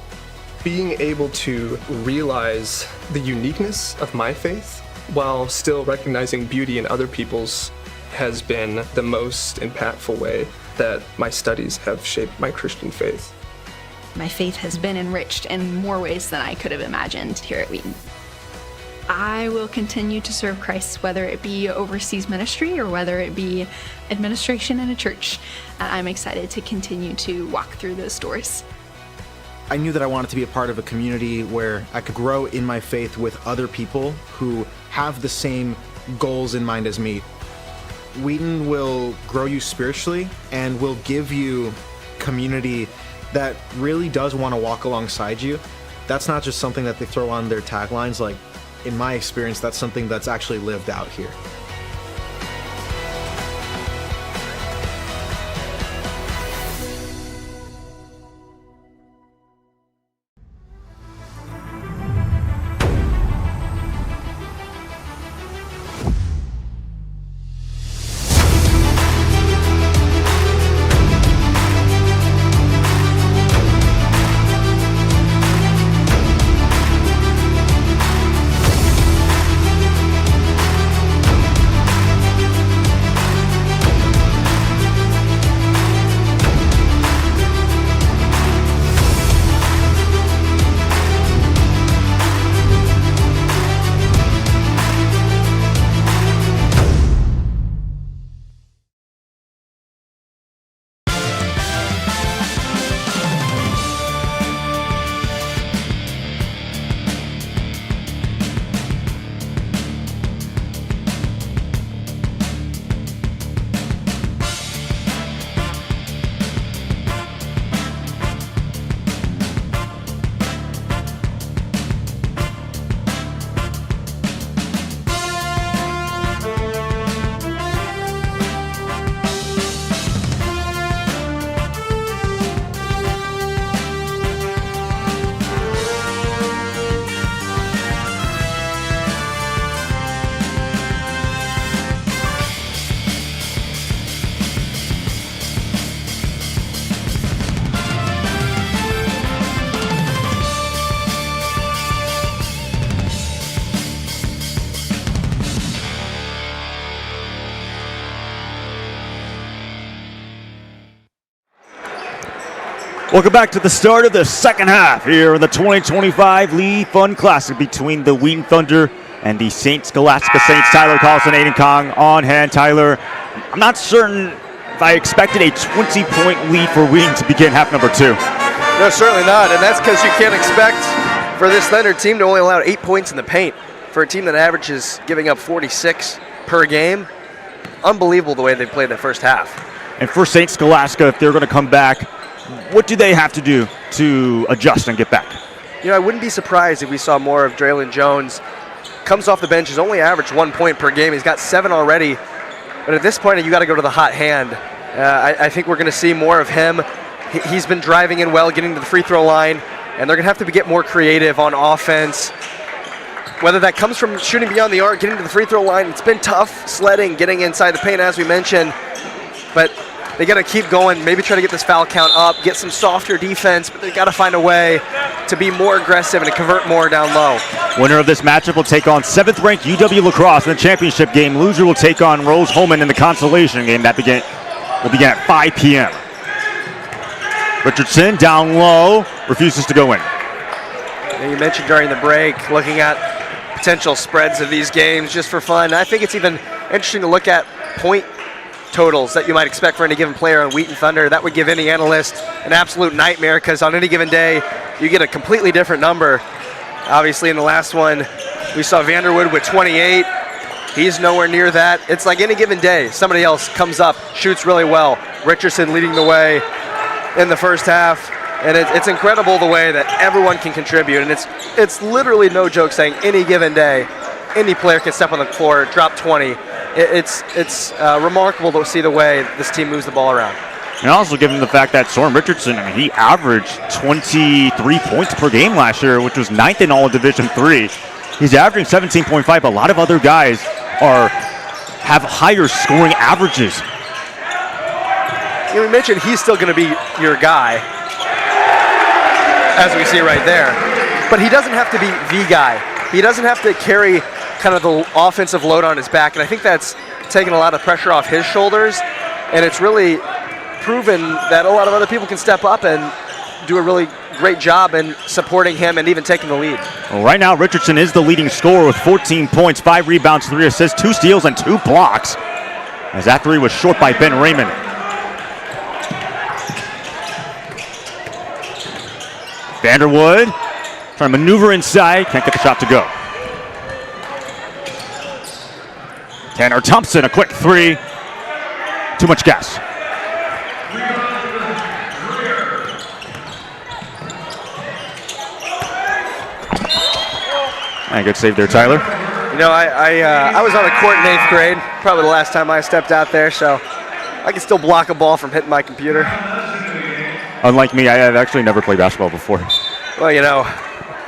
Being able to realize the uniqueness of my faith while still recognizing beauty in other people's has been the most impactful way that my studies have shaped my Christian faith. My faith has been enriched in more ways than I could have imagined here at Wheaton. I will continue to serve Christ, whether it be overseas ministry or whether it be administration in a church. I'm excited to continue to walk through those doors. I knew that I wanted to be a part of a community where I could grow in my faith with other people who have the same goals in mind as me. Wheaton will grow you spiritually and will give you community that really does want to walk alongside you. That's not just something that they throw on their taglines. Like, in my experience, that's something that's actually lived out here. Welcome back to the start of the second half here in the 2025 Lee Pfund Classic between the Wheaton Thunder and the St. Scholastica Saints. Tyler Carlson, Aiden Kong on hand. Tyler, I'm not certain if I expected a 20-point lead for Wheaton to begin half number 2. No, certainly not, and that's because you can't expect for this Thunder team to only allow 8 points in the paint. For a team that averages giving up 46 per game, unbelievable the way they played the first half. And for St. Scholastica, if they're going to come back, what do they have to do to adjust and get back? You know, I wouldn't be surprised if we saw more of Draylon Jones. Comes off the bench, has only averaged 1 point per game. He's got 7 already. But at this point, you got to go to the hot hand. I think we're going to see more of him. He's been driving in well, getting to the free throw line, and they're going to have to get more creative on offense. Whether that comes from shooting beyond the arc, getting to the free throw line, it's been tough sledding, getting inside the paint, as we mentioned. But they got to keep going, maybe try to get this foul count up, get some softer defense, but they got to find a way to be more aggressive and to convert more down low. Winner of this matchup will take on 7th-ranked UW La Crosse in the championship game. Loser will take on Rose-Hulman in the consolation game. That will begin at 5 p.m. Richardson down low, refuses to go in. You mentioned during the break, looking at potential spreads of these games just for fun. I think it's even interesting to look at point totals that you might expect for any given player on Wheaton Thunder. That would give any analyst an absolute nightmare because on any given day, you get a completely different number. Obviously, in the last one, we saw Vanderwood with 28. He's nowhere near that. It's like any given day, somebody else comes up, shoots really well. Richardson leading the way in the first half. And it's incredible the way that everyone can contribute. And it's literally no joke saying any given day, any player can step on the floor, drop 20. It's remarkable to see the way this team moves the ball around. And also given the fact that Soren Richardson, he averaged 23 points per game last year, which was 9th in all of Division III. He's averaging 17.5, but a lot of other guys have higher scoring averages. You know, we mentioned he's still going to be your guy, as we see right there. But he doesn't have to be the guy. He doesn't have to carry kind of the offensive load on his back, and I think that's taken a lot of pressure off his shoulders, and it's really proven that a lot of other people can step up and do a really great job in supporting him and even taking the lead. Well, right now, Richardson is the leading scorer with 14 points, 5 rebounds, 3 assists, 2 steals, and 2 blocks, as that 3 was short by Ben Raymond. Vanderwood trying to maneuver inside, can't get the shot to go. Tanner Thompson, a quick 3. Too much gas. And good save there, Tyler. You know, I was on a court in 8th grade, probably the last time I stepped out there, so I can still block a ball from hitting my computer. Unlike me, I have actually never played basketball before. Well, you know,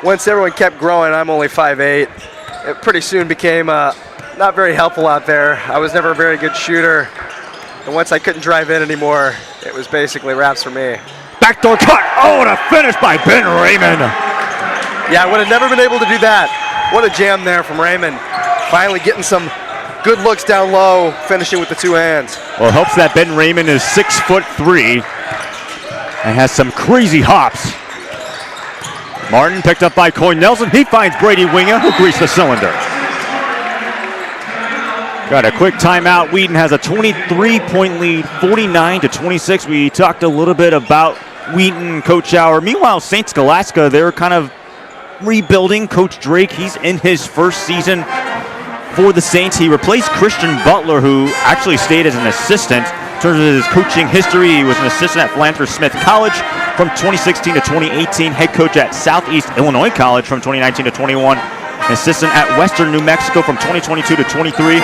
once everyone kept growing, I'm only 5'8". It pretty soon became not very helpful out there. I was never a very good shooter. And once I couldn't drive in anymore, it was basically wraps for me. Backdoor cut. Oh, and a finish by Ben Raymond. Yeah, I would have never been able to do that. What a jam there from Raymond. Finally getting some good looks down low, finishing with the 2 hands. Well, it helps that Ben Raymond is 6'3" and has some crazy hops. Martin picked up by Coy Nelson. He finds Brady Winga, who greased the cylinder. Got a quick timeout. Wheaton has a 23-point lead, 49-26. We talked a little bit about Wheaton, Coach Hour. Meanwhile, St. Scholastica, they're kind of rebuilding. Coach Drake, he's in his first season for the Saints. He replaced Christian Butler, who actually stayed as an assistant. In terms of his coaching history, he was an assistant at Philanthropy Smith College from 2016 to 2018, head coach at Southeast Illinois College from 2019 to 21, an assistant at Western New Mexico from 2022 to 23,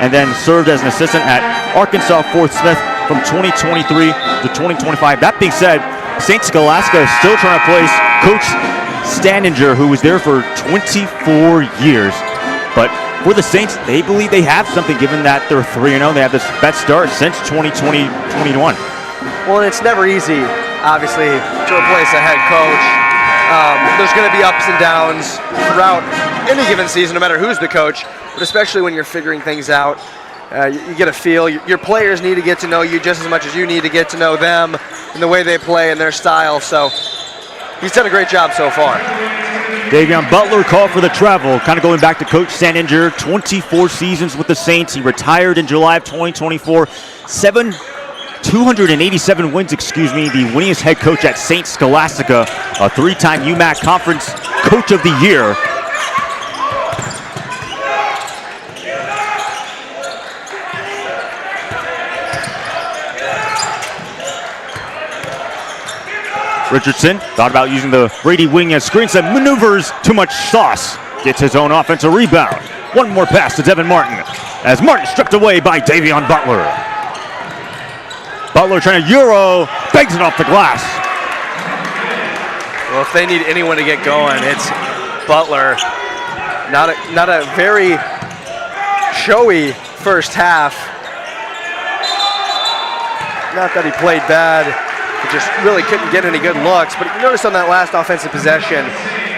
and then served as an assistant at Arkansas Fort Smith from 2023 to 2025. That being said, St. Scholastica is still trying to place Coach Standinger, who was there for 24 years. But for the Saints, they believe they have something given that they're 3-0. They have this best start since 2020-21. Well, it's never easy, obviously, to replace a head coach. There's going to be ups and downs throughout any given season, no matter who's the coach, but especially when you're figuring things out. You get a feel. Your players need to get to know you just as much as you need to get to know them. in the way they play and their style. So he's done a great job so far. Davion Butler called for the travel, kind of going back to Coach Sandinger, 24 seasons with the Saints. He retired in July of 2024. 287 wins, the winningest head coach at St. Scholastica, a 3-time UMAC Conference Coach of the Year. Richardson thought about using the Brady wing as screen set, maneuvers too much sauce, gets his own offensive rebound. One more pass to Devin Martin as Martin stripped away by Davion Butler. Butler trying to Euro, bangs it off the glass. Well, if they need anyone to get going, it's Butler. Not a very showy first half. Not that he played bad. He just really couldn't get any good looks. But you notice on that last offensive possession,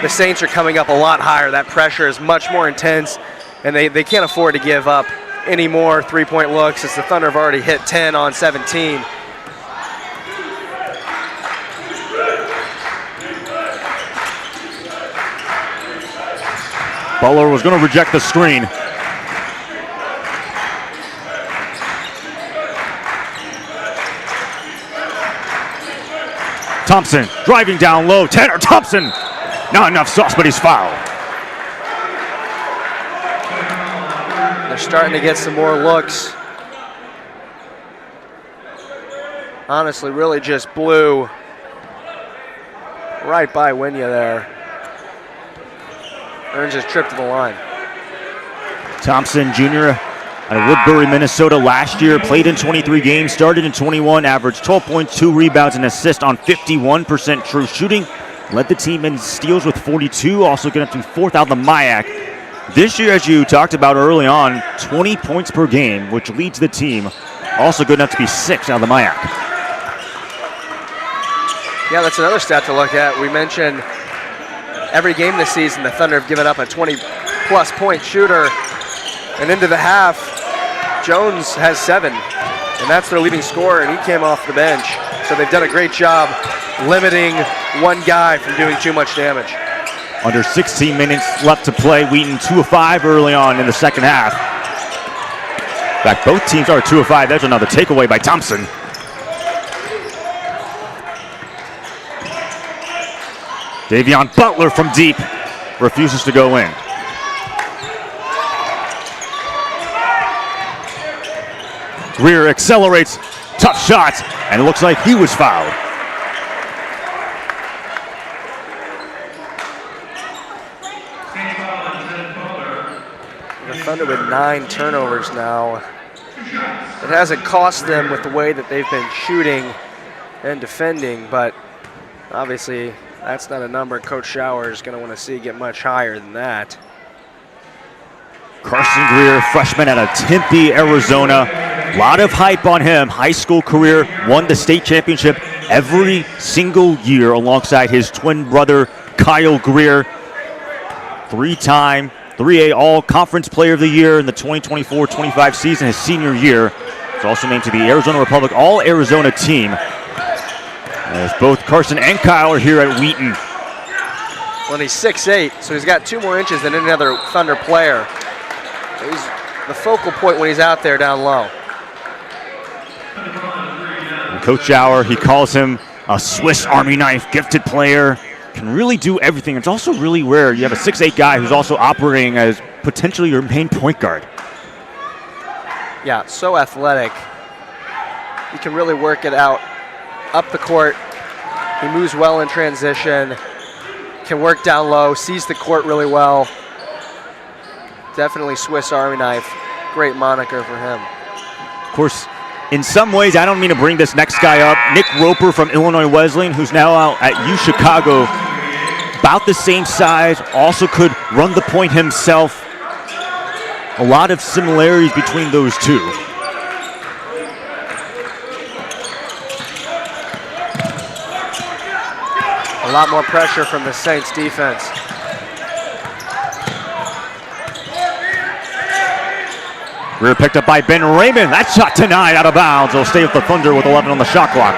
the Saints are coming up a lot higher. That pressure is much more intense, and they can't afford to give up any more three-point looks as the Thunder have already hit 10 on 17. Butler was going to reject the screen. Thompson driving down low. Tanner Thompson. Not enough sauce, but he's fouled. They're starting to get some more looks. Honestly, really just blew right by Winya there. Earns his trip to the line. Thompson Jr. out of Woodbury, Minnesota last year, played in 23 games, started in 21, averaged 12.2 rebounds and assists on 51% true shooting. Led the team in steals with 42, also getting up to fourth out of the MIAC. This year, as you talked about early on, 20 points per game, which leads the team. Also good enough to be sixth out of the MIAC. Yeah, that's another stat to look at. We mentioned every game this season, the Thunder have given up a 20-plus point shooter. And into the half, Jones has 7. And that's their leading scorer, and he came off the bench. So they've done a great job limiting one guy from doing too much damage. Under 16 minutes left to play. Wheaton 2 of 5 early on in the second half. In fact, both teams are 2 of 5. There's another takeaway by Thompson. Davion Butler from deep refuses to go in. Greer accelerates, tough shots, and it looks like he was fouled. The Thunder with 9 turnovers now. It hasn't cost them with the way that they've been shooting and defending, but obviously that's not a number Coach Schauer is going to want to see get much higher than that. Carson Greer, freshman out of Tempe, Arizona. A lot of hype on him. High school career, won the state championship every single year alongside his twin brother, Kyle Greer. 3-time 3A All-Conference Player of the Year in the 2024-25 season, his senior year. He's also named to the Arizona Republic All-Arizona team. As both Carson and Kyle are here at Wheaton. Well, he's 6'8", so he's got 2 more inches than any other Thunder player. He's the focal point when he's out there down low. And Coach Schauer, he calls him a Swiss Army knife, gifted player. Can really do everything. It's also really rare. You have a 6'8" guy who's also operating as potentially your main point guard. Yeah, so athletic. He can really work it out up the court. He moves well in transition. Can work down low, sees the court really well. Definitely Swiss Army knife. Great moniker for him. Of course, in some ways, I don't mean to bring this next guy up. Nick Roper from Illinois Wesleyan, who's now out at UChicago. About the same size, also could run the point himself. A lot of similarities between those two. A lot more pressure from the Saints defense. Rear picked up by Ben Raymond. That shot denied out of bounds. He'll stay with the Thunder with 11 on the shot clock.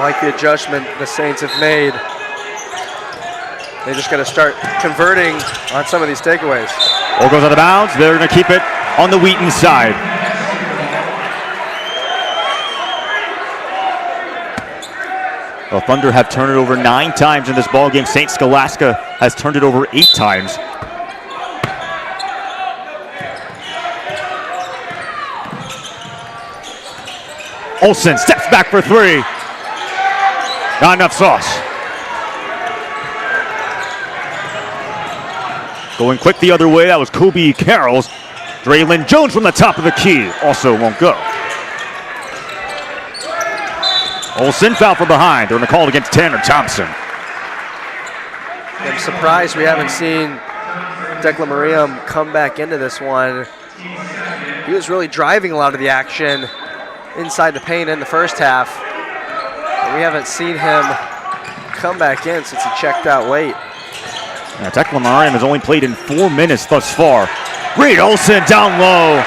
I like the adjustment the Saints have made. They just got to start converting on some of these takeaways. Ball goes out of bounds. They're going to keep it on the Wheaton side. The Thunder have turned it over 9 times in this ballgame. St. Scholastica has turned it over 8 times. Olsen steps back for 3. Not enough sauce. Going quick the other way, that was Kobe Carrolls. Draylon Jones from the top of the key also won't go. Olsen foul from behind. They're going to call it against Tanner Thompson. I'm surprised we haven't seen Declan Miriam come back into this one. He was really driving a lot of the action inside the paint in the first half. And we haven't seen him come back in since he checked out late. Yeah, Declan Miriam has only played in 4 minutes thus far. Reed Olsen down low.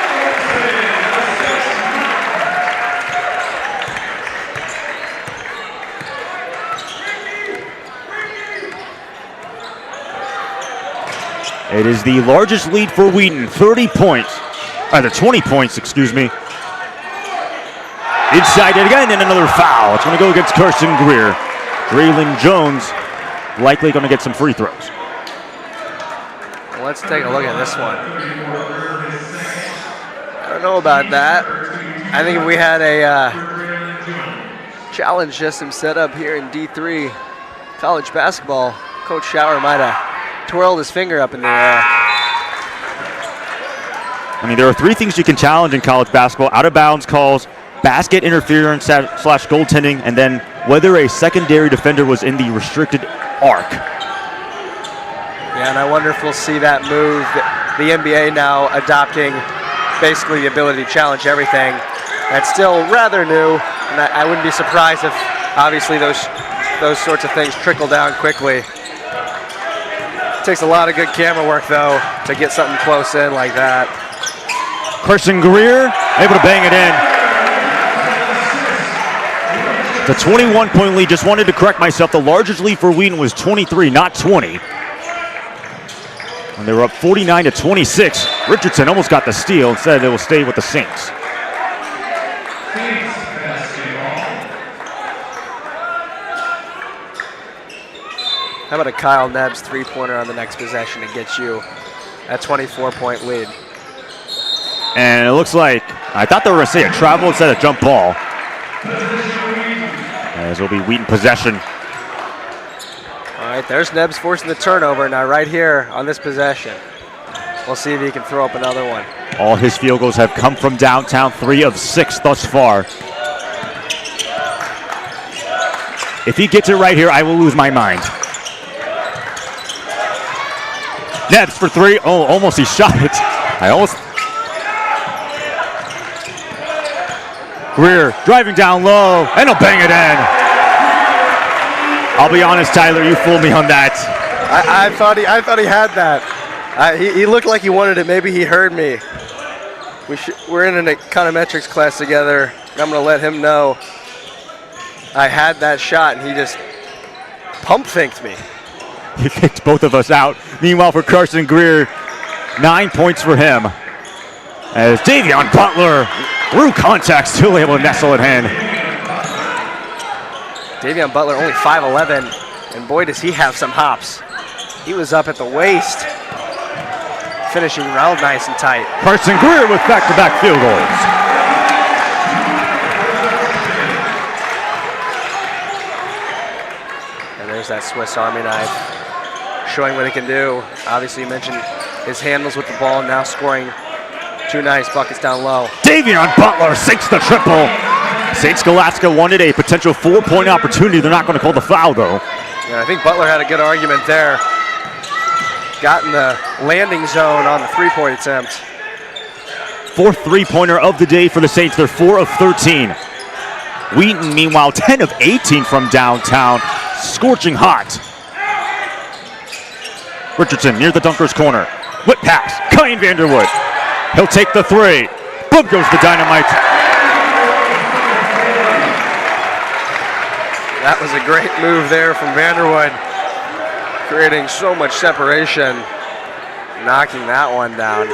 It is the largest lead for Wheaton, 20 points, excuse me. Inside it again, and another foul. It's going to go against Carson Greer. Draylon Jones likely going to get some free throws. Well, let's take a look at this one. I don't know about that. I think if we had a challenge system set up here in D3 college basketball, Coach Schauer might have twirled his finger up in the air. I mean, there are 3 things you can challenge in college basketball: out of bounds calls, basket interference / goaltending, and then whether a secondary defender was in the restricted arc. Yeah, and I wonder if we'll see that move. The NBA now adopting basically the ability to challenge everything. That's still rather new, and I wouldn't be surprised if obviously those sorts of things trickle down quickly. It takes a lot of good camera work though to get something close in like that. Carson Greer able to bang it in. The 21-point lead. Just wanted to correct myself. The largest lead for Wheaton was 23, not 20. And they were up 49-26. Richardson almost got the steal. Instead, they will stay with the Saints. How about a Kyle Nebbs 3-pointer on the next possession to get you a 24-point lead? And it looks like, I thought they were going to say a travel instead of jump ball. As will be Wheaton possession. All right, there's Nebbs forcing the turnover. Now right here on this possession, we'll see if he can throw up another one. All his field goals have come from downtown, 3 of 6 thus far. If he gets it right here, I will lose my mind. Nebbs for 3. Oh, almost he shot it. Greer driving down low, and he'll bang it in. I'll be honest, Tyler, you fooled me on that. I thought he had that. He looked like he wanted it. Maybe he heard me. We're in an econometrics class together. I'm going to let him know I had that shot, and he just pump faked me. He kicked both of us out. Meanwhile, for Carson Greer, 9 points for him. As Davion Butler, through contact, still able to nestle it in. Davion Butler only 5'11", and boy does he have some hops. He was up at the waist, finishing real nice and tight. Carson Greer with back-to-back field goals. And there's that Swiss Army knife, showing what he can do. Obviously, you mentioned his handles with the ball, now scoring 2 nice buckets down low. Davion Butler sinks the triple. St. Scholastica wanted a potential 4-point opportunity. They're not going to call the foul, though. Yeah, I think Butler had a good argument there. Got in the landing zone on the 3-point attempt. 4th 3-pointer of the day for the Saints. They're 4 of 13. Wheaton, meanwhile, 10 of 18 from downtown. Scorching hot. Richardson near the dunker's corner. Whip pass. Kyan Vanderwood. He'll take the 3. Boom goes the dynamite. That was a great move there from Vanderwood, creating so much separation, knocking that one down.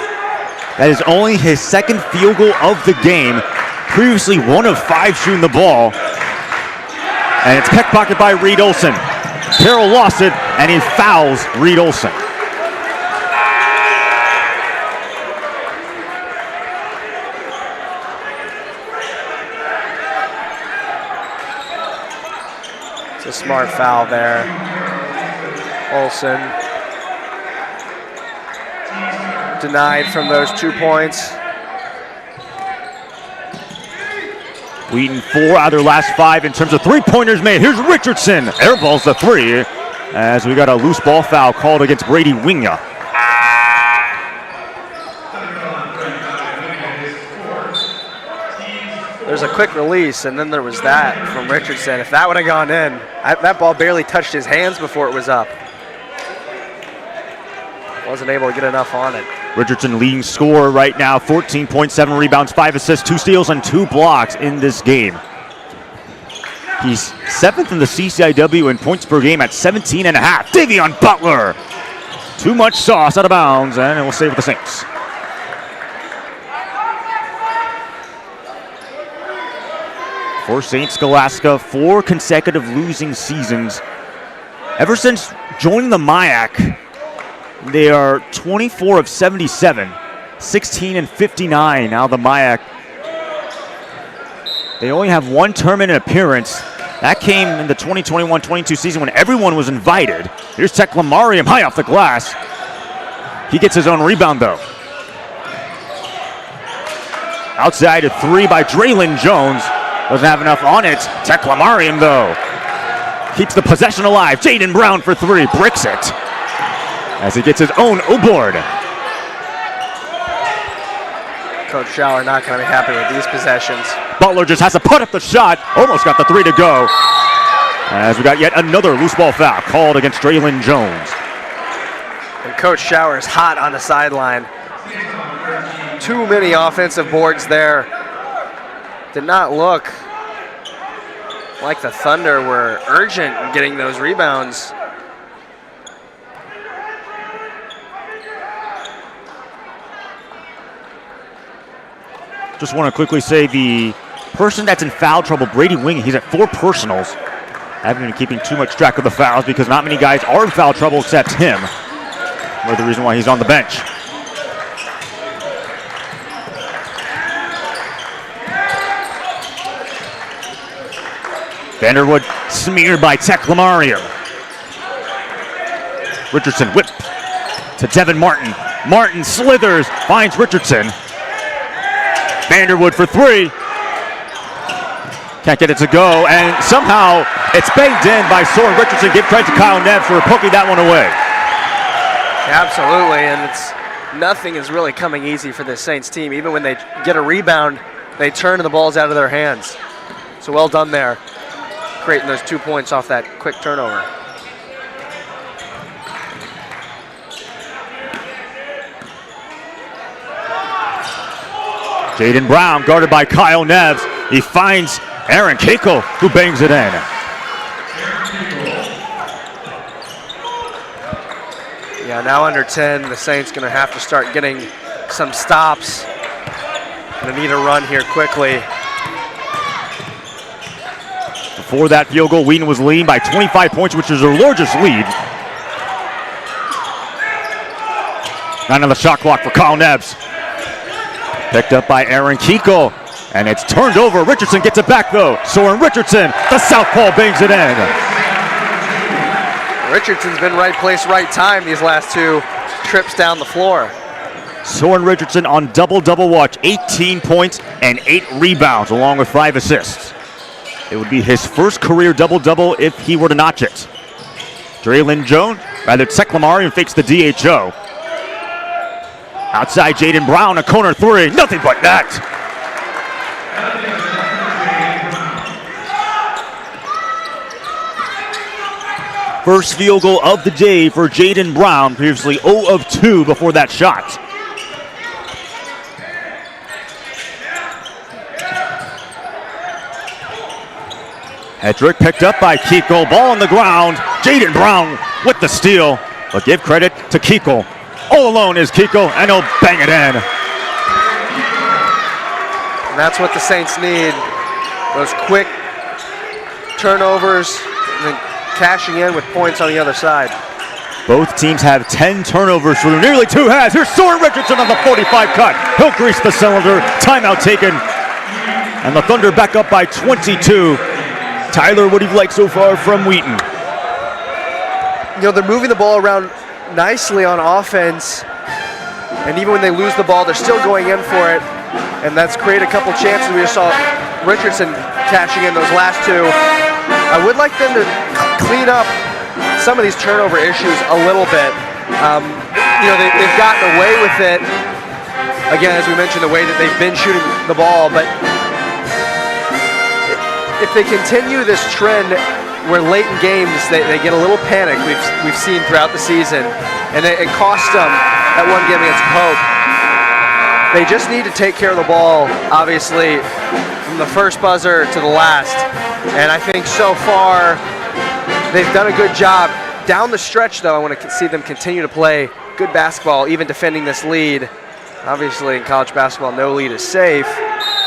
That is only his second field goal of the game. Previously 1 of 5 shooting the ball. And it's pickpocketed by Reed Olson. Carroll lost it, and he fouls Reed Olson. It's a smart foul there. Olson denied from those 2 points. Wheaton 4 out of their last 5 in terms of three-pointers made. Here's Richardson. Airballs the 3 as we got a loose ball foul called against Brady Winga. There's a quick release, and then there was that from Richardson. If that would have gone in, that ball barely touched his hands before it was up. Wasn't able to get enough on it. Richardson leading scorer right now, 14.7 rebounds, 5 assists, 2 steals, and 2 blocks in this game. He's 7th in the CCIW in points per game at 17.5. Davion Butler. Too much sauce out of bounds, and it will stay with the Saints. For St. Scholastica, 4 consecutive losing seasons. Ever since joining the MIAC, they are 24 of 77, 16 and 59. Now the MIAC, they only have 1 tournament appearance. That came in the 2021-22 season when everyone was invited. Here's Teklamariam high off the glass. He gets his own rebound though. Outside a 3 by Draylon Jones. Doesn't have enough on it. Teklamariam though keeps the possession alive. Jaden Brown for 3, bricks it as he gets his own O-board. Coach Schauer not going to be happy with these possessions. Butler just has to put up the shot. Almost got the 3 to go. As we got yet another loose ball foul called against Draylon Jones. And Coach Schauer is hot on the sideline. Too many offensive boards there. Did not look like the Thunder were urgent in getting those rebounds. Just want to quickly say the person that's in foul trouble, Brady Wing, he's at 4 personals. I haven't been keeping too much track of the fouls because not many guys are in foul trouble except him. Or the reason why he's on the bench. Vanderwood smeared by Teklamariam. Richardson whip to Devin Martin. Martin slithers, finds Richardson. Vanderwood for 3. Can't get it to go, and somehow it's banged in by Soren Richardson. Give credit to Kyle Neves for poking that one away. Absolutely, and nothing is really coming easy for this Saints team. Even when they get a rebound, they turn the balls out of their hands. So well done there, creating those 2 points off that quick turnover. Jaden Brown guarded by Kyle Neves. He finds Aaron Keiko, who bangs it in. Yeah, now under 10, the Saints going to have to start getting some stops. Going to need a run here quickly. Before that field goal, Wheaton was leading by 25 points, which is their largest lead. Not on the shot clock for Kyle Neves. Picked up by Aaron Keiko, and it's turned over. Richardson gets it back though. Soren Richardson, the southpaw bangs it in. Richardson's been right place, right time these last 2 trips down the floor. Soren Richardson on double-double watch, 18 points and 8 rebounds, along with 5 assists. It would be his first career double-double if he were to notch it. Draylon Jones, rather Teklamariam fakes the DHO. Outside Jaden Brown, a corner 3, nothing but that. First field goal of the day for Jaden Brown, previously 0 of 2 before that shot. Hedrick picked up by Kiko. Ball on the ground. Jaden Brown with the steal. But give credit to Kiko. All alone is Kiko, and he'll bang it in. And that's what the Saints need. Those quick turnovers and then cashing in with points on the other side. Both teams have 10 turnovers through nearly 2 halves. Here's Soren Richardson on the 45 cut. He'll grease the cylinder. Timeout taken. And the Thunder back up by 22. Tyler, what do you like so far from Wheaton? You know, they're moving the ball around nicely on offense. And even when they lose the ball, they're still going in for it. And that's created a couple chances. We just saw Richardson cashing in those last 2. I would like them to clean up some of these turnover issues a little bit. You know, they've gotten away with it. Again, as we mentioned, the way that they've been shooting the ball. But if they continue this trend where late in games they get a little panic, we've seen throughout the season, and it cost them that one game against Pope. They just need to take care of the ball, obviously, from the first buzzer to the last. And I think so far they've done a good job. Down the stretch, though, I want to see them continue to play good basketball, even defending this lead. Obviously, in college basketball, no lead is safe,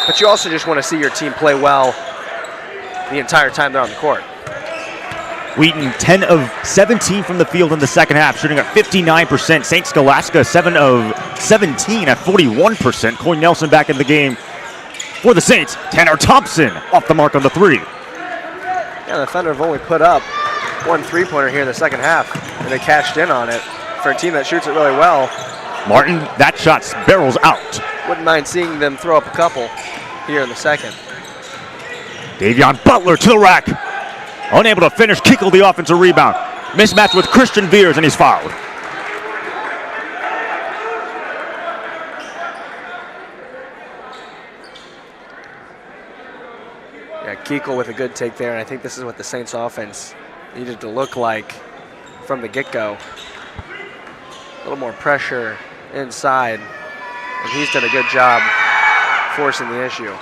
but you also just want to see your team play well the entire time they're on the court. Wheaton 10 of 17 from the field in the second half, shooting at 59%. St. Scholastica 7 of 17 at 41%. Coy Nelson back in the game for the Saints. Tanner Thompson off the mark on the 3. Yeah, the Thunder have only put up 1 3-pointer here in the second half, and they cashed in on it for a team that shoots it really well. Martin, that shot barrels out. Wouldn't mind seeing them throw up a couple here in the second. Davion Butler to the rack. Unable to finish. Kiko the offensive rebound. Mismatch with Christian Veers, and he's fouled. Yeah, Kiko with a good take there, and I think this is what the Saints offense needed to look like from the get-go. A little more pressure inside, and he's done a good job forcing the issue.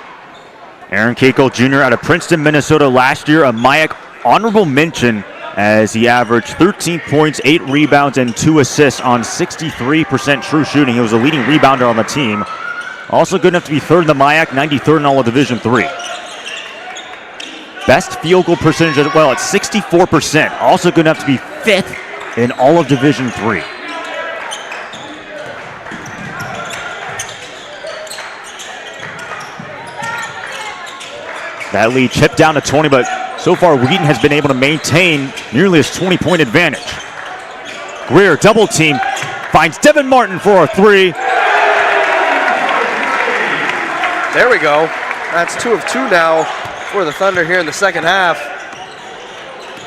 Aaron Kiko Jr. out of Princeton, Minnesota last year, a MIAC honorable mention as he averaged 13 points, 8 rebounds, and 2 assists on 63% true shooting. He was a leading rebounder on the team. Also good enough to be third in the MIAC, 93rd in all of Division III. Best field goal percentage as well at 64%. Also good enough to be 5th in all of Division III. That lead chipped down to 20, but so far Wheaton has been able to maintain nearly his 20-point advantage. Greer double team, finds Devin Martin for a 3. There we go. That's 2 of 2 now for the Thunder here in the second half.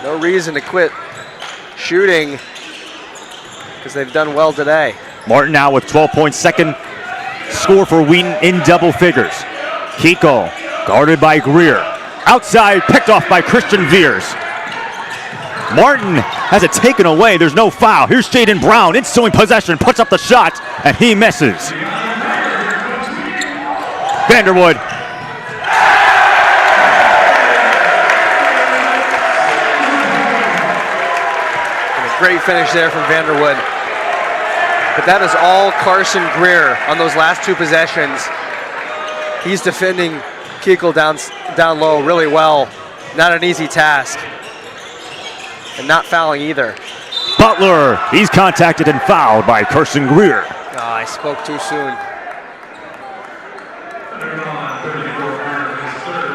No reason to quit shooting because they've done well today. Martin now with 12 points, second score for Wheaton in double figures. Kiko guarded by Greer. Outside, picked off by Christian Veers. Martin has it taken away. There's no foul. Here's Jaden Brown, ensuing possession, puts up the shot, and he misses. Vanderwood. And a great finish there from Vanderwood. But that is all Carson Greer on those last 2 possessions. He's defending Kiko down low really well. Not an easy task. And not fouling either. Butler, he's contacted and fouled by Carson Greer. Oh, I spoke too soon.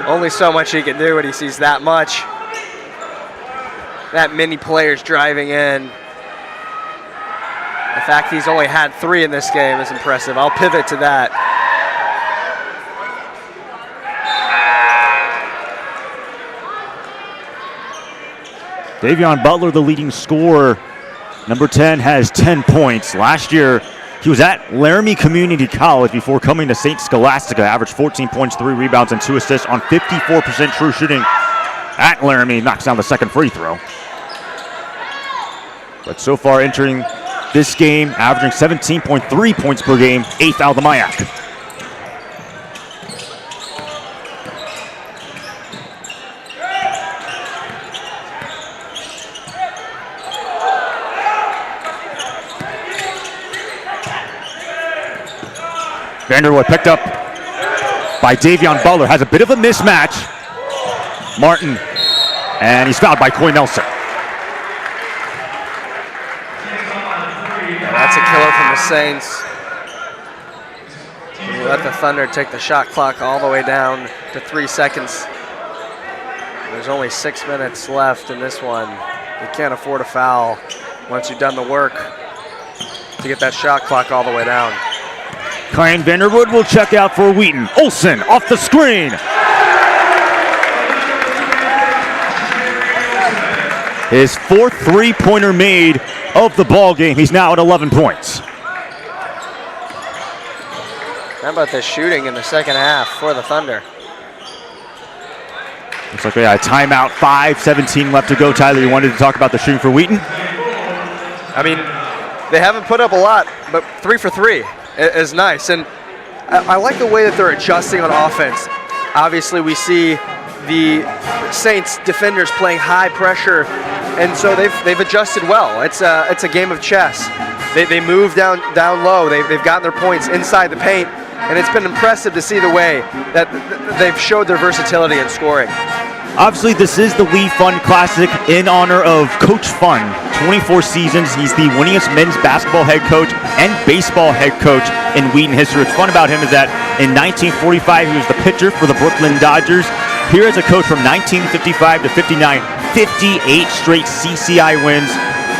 Only so much he can do when he sees that much. That many players driving in. The fact he's only had 3 in this game is impressive. I'll pivot to that. Davion Butler, the leading scorer. Number 10 has 10 points. Last year, he was at Laramie Community College before coming to St. Scholastica. Averaged 14 points, 3 rebounds, and 2 assists on 54% true shooting at Laramie. Knocks down the second free throw. But so far entering this game, averaging 17.3 points per game, 8th out of the MIAC. Vanderwood picked up by Davion Butler. Has a bit of a mismatch. Martin. And he's fouled by Coy Nelson. Yeah, that's a killer from the Saints. You let the Thunder take the shot clock all the way down to 3 seconds. There's only 6 minutes left in this one. You can't afford a foul once you've done the work to get that shot clock all the way down. Kyan Vanderwood will check out for Wheaton. Olsen off the screen. His 4th three-pointer made of the ball game. He's now at 11 points. How about the shooting in the second half for the Thunder? Looks like we got a timeout, 5:17 left to go. Tyler, you wanted to talk about the shooting for Wheaton? I mean, they haven't put up a lot, but 3 for 3 is nice. And I like the way that they're adjusting on offense. Obviously, we see the Saints defenders playing high pressure, and so they've adjusted well. It's a game of chess. They move down low. They've gotten their points inside the paint, and it's been impressive to see the way that they've showed their versatility in scoring. Obviously, this is the Lee Pfund Classic in honor of Coach Pfund. 24 seasons. He's the winningest men's basketball head coach and baseball head coach in Wheaton history. What's fun about him is that in 1945, he was the pitcher for the Brooklyn Dodgers. Here as a coach from 1955 to 59, 58 straight CCI wins,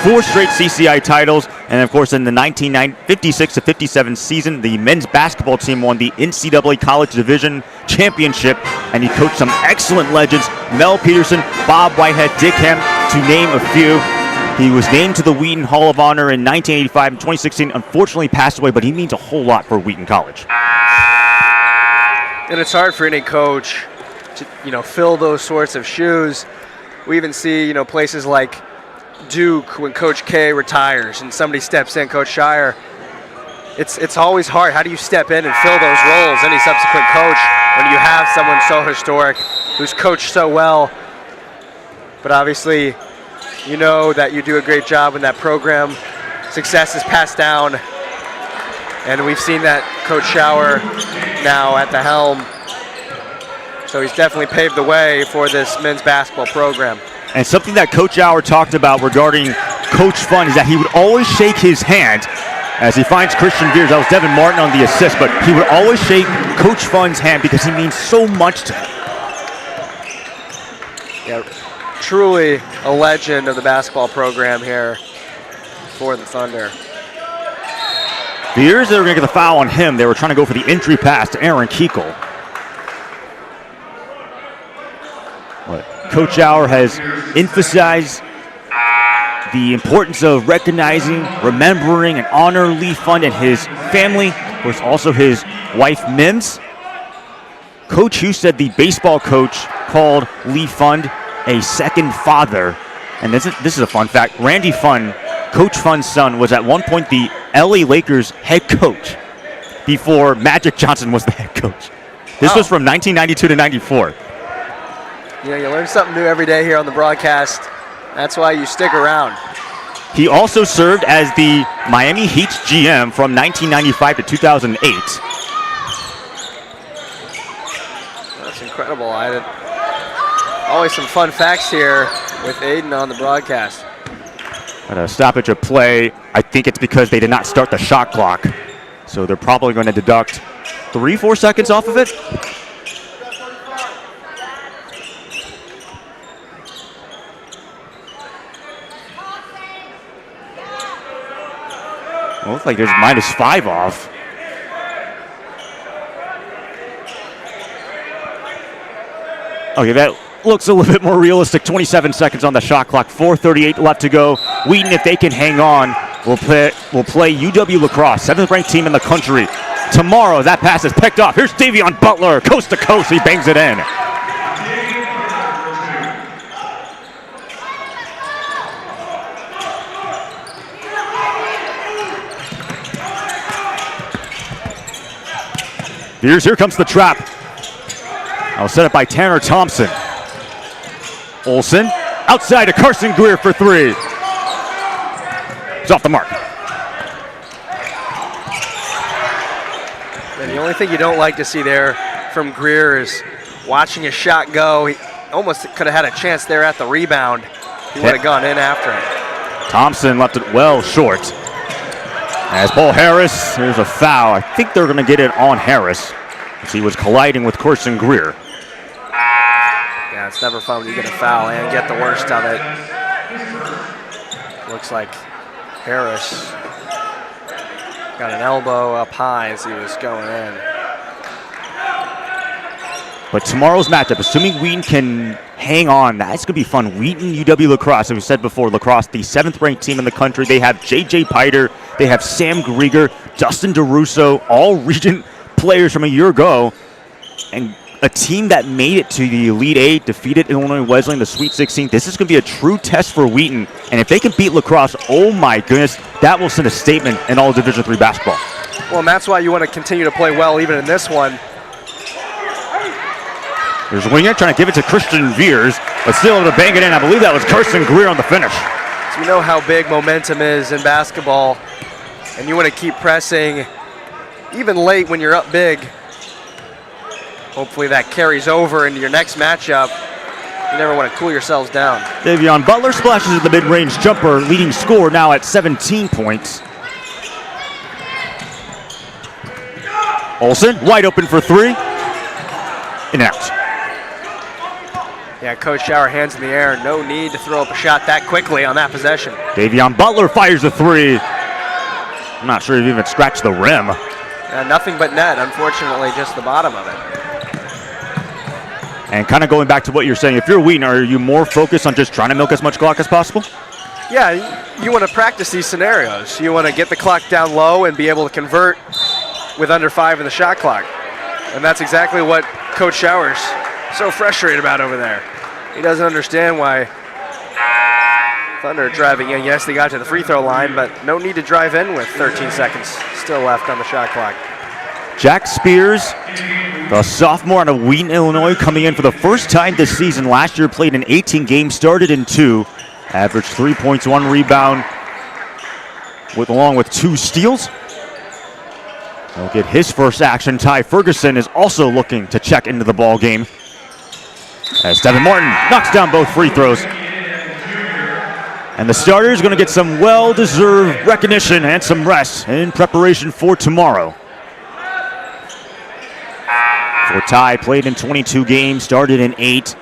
4 straight CCI titles, and of course in the 1956 to 57 season, the men's basketball team won the NCAA College Division Championship, and he coached some excellent legends, Mel Peterson, Bob Whitehead, Dick Hem, to name a few. He was named to the Wheaton Hall of Honor in 1985 and 2016. Unfortunately passed away, but he means a whole lot for Wheaton College. And it's hard for any coach to, fill those sorts of shoes. We even see, places like Duke when Coach K retires and somebody steps in, Coach Shire. It's always hard. How do you step in and fill those roles, any subsequent coach, when you have someone so historic who's coached so well? But obviously, you know that you do a great job in that program. Success is passed down, and we've seen that Coach Shower now at the helm. So he's definitely paved the way for this men's basketball program. And something that Coach Hour talked about regarding Coach Pfund is that he would always shake his hand as he finds Christian Veers. That was Devin Martin on the assist, but he would always shake Coach Pfund's hand because he means so much to him. Yeah, truly a legend of the basketball program here for the Thunder. Veers, they were going to get the foul on him. They were trying to go for the entry pass to Aaron Keekle. But Coach Hour has emphasized the importance of recognizing, remembering, and honor Lee Pfund and his family. Of course, also his wife, Mims. Coach Hughes said the baseball coach called Lee Pfund a second father. And this is a fun fact. Randy Pfund, Coach Pfund's son, was at one point the LA Lakers head coach before Magic Johnson was the head coach. This was from 1992 to 94. You learn something new every day here on the broadcast. That's why you stick around. He also served as the Miami Heat's GM from 1995 to 2008. That's incredible. Always some fun facts here with Aiden on the broadcast. At a stoppage of play, I think it's because they did not start the shot clock. So they're probably going to deduct 3-4 seconds off of it. Well, looks like there's -5 off. Okay, that looks a little bit more realistic. 27 seconds on the shot clock. 4:38 left to go. Wheaton, if they can hang on, will play UW Lacrosse, 7th-ranked team in the country. Tomorrow, that pass is picked up. Here's Davion Butler, coast to coast. He bangs it in. Here comes the trap. I'll set it by Tanner Thompson. Olsen outside to Carson Greer for 3. It's off the mark. And the only thing you don't like to see there from Greer is watching his shot go. He almost could have had a chance there at the rebound. He would have gone in after it. Thompson left it well short. As Paul Harris, there's a foul. I think they're going to get it on Harris, as he was colliding with Carson Greer. Yeah, it's never fun when you get a foul and get the worst of it. Looks like Harris got an elbow up high as he was going in. But tomorrow's matchup, assuming Wheaton can hang on, that's going to be fun. Wheaton, UW Lacrosse, as we said before, Lacrosse, the 7th-ranked team in the country. They have J.J. Piter, they have Sam Grieger, Justin DeRusso, all Regent players from a year ago. And a team that made it to the Elite Eight, defeated Illinois Wesleyan in the Sweet 16. This is going to be a true test for Wheaton. And if they can beat Lacrosse, oh my goodness, that will send a statement in all Division III basketball. Well, and that's why you want to continue to play well even in this one. There's Winger trying to give it to Christian Veers, but still able to bang it in. I believe that was Carson Greer on the finish. So you know how big momentum is in basketball, and you want to keep pressing even late when you're up big. Hopefully that carries over into your next matchup. You never want to cool yourselves down. Davion Butler splashes at the mid-range jumper, leading scorer now at 17 points. Olsen, wide open for three. In and out. Yeah, Coach Shower, hands in the air. No need to throw up a shot that quickly on that possession. Davion Butler fires a three. I'm not sure if he even scratched the rim. Nothing but net, unfortunately, just the bottom of it. And kind of going back to what you're saying, if you're Wheaton, are you more focused on just trying to milk as much clock as possible? Yeah, you want to practice these scenarios. You want to get the clock down low and be able to convert with under 5 in the shot clock. And that's exactly what Coach Shower's so frustrated about over there. He doesn't understand why Thunder are driving in. Yes, they got to the free throw line, but no need to drive in with 13 seconds still left on the shot clock. Jack Spears, the sophomore out of Wheaton, Illinois, coming in for the first time this season. Last year played in 18 games, started in 2, averaged 3 points, 1 rebound, along with 2 steals. He'll get his first action. Ty Ferguson is also looking to check into the ball game, as Devin Martin knocks down both free throws. And the starter is going to get some well-deserved recognition and some rest in preparation for tomorrow. For Ty, played in 22 games, started in 8,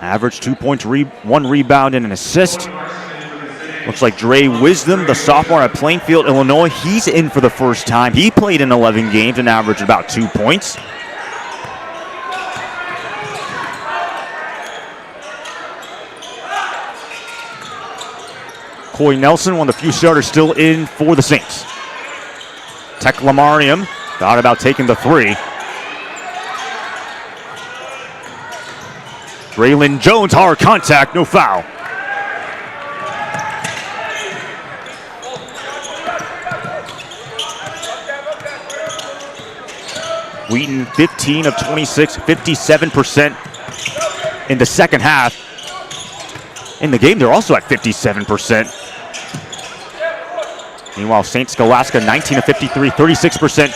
averaged 2 points, 1 rebound, and an assist. Looks like Dre Wisdom, the sophomore at Plainfield, Illinois, he's in for the first time. He played in 11 games and averaged about 2 points. Coy Nelson, one of the few starters still in for the Saints. Tech Lamarium thought about taking the 3. Braylon Jones, hard contact, no foul. Wheaton 15 of 26, 57% in the second half. In the game, they're also at 57%. Meanwhile, St. Scholastica 19 of 53, 36%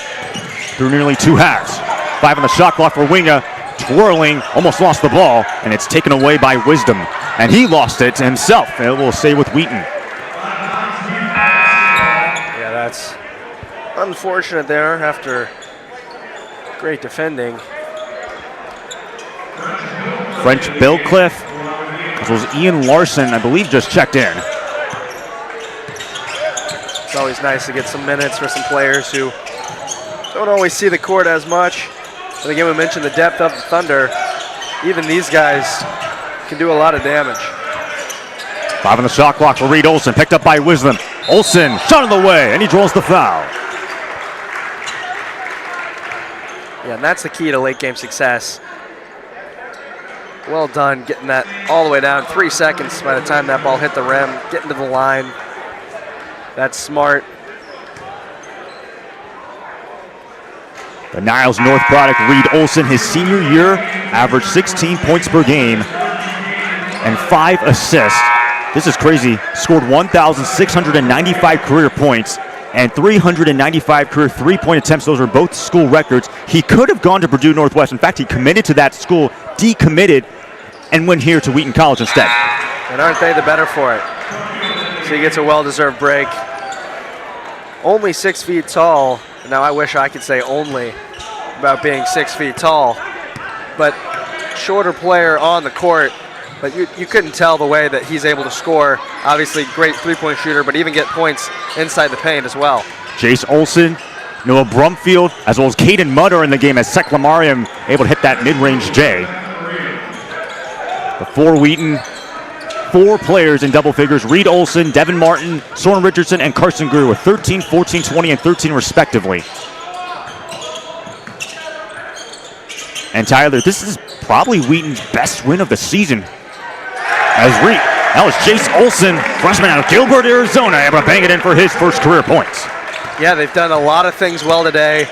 through nearly 2 halves. 5 on the shot clock for Winga. Twirling, almost lost the ball, and it's taken away by Wisdom. And he lost it himself. It will stay with Wheaton. Yeah, that's unfortunate there after great defending. French Billcliff, as well as Ian Larson, I believe, just checked in. It's always nice to get some minutes for some players who don't always see the court as much. And again, we mentioned the depth of the Thunder. Even these guys can do a lot of damage. 5 on the shot clock for Reed Olsen, picked up by Wisdom. Olsen, shot in the way, and he draws the foul. Yeah, and that's the key to late game success. Well done getting that all the way down. 3 seconds by the time that ball hit the rim, getting to the line. That's smart. The Niles North product, Reed Olsen, his senior year, averaged 16 points per game and 5 assists. This is crazy. Scored 1,695 career points. and 395 career three-point attempts. Those are both school records. He could have gone to Purdue Northwest. In fact, he committed to that school, decommitted, and went here to Wheaton College instead. And aren't they the better for it? So he gets a well-deserved break. Only 6 feet tall. Now I wish I could say only about being 6 feet tall, but shorter player on the court. But you couldn't tell the way that he's able to score. Obviously, great three-point shooter, but even get points inside the paint as well. Jace Olson, Noah Brumfield, as well as Caden Mudd are in the game as Seklamariam able to hit that mid-range J. Before Wheaton, 4 players in double figures: Reed Olson, Devin Martin, Soren Richardson, and Carson Greer with 13, 14, 20, and 13 respectively. And Tyler, this is probably Wheaton's best win of the season. As Reed, that was Jace Olson, freshman out of Gilbert, Arizona, able to bang it in for his first career points. Yeah, they've done a lot of things well today.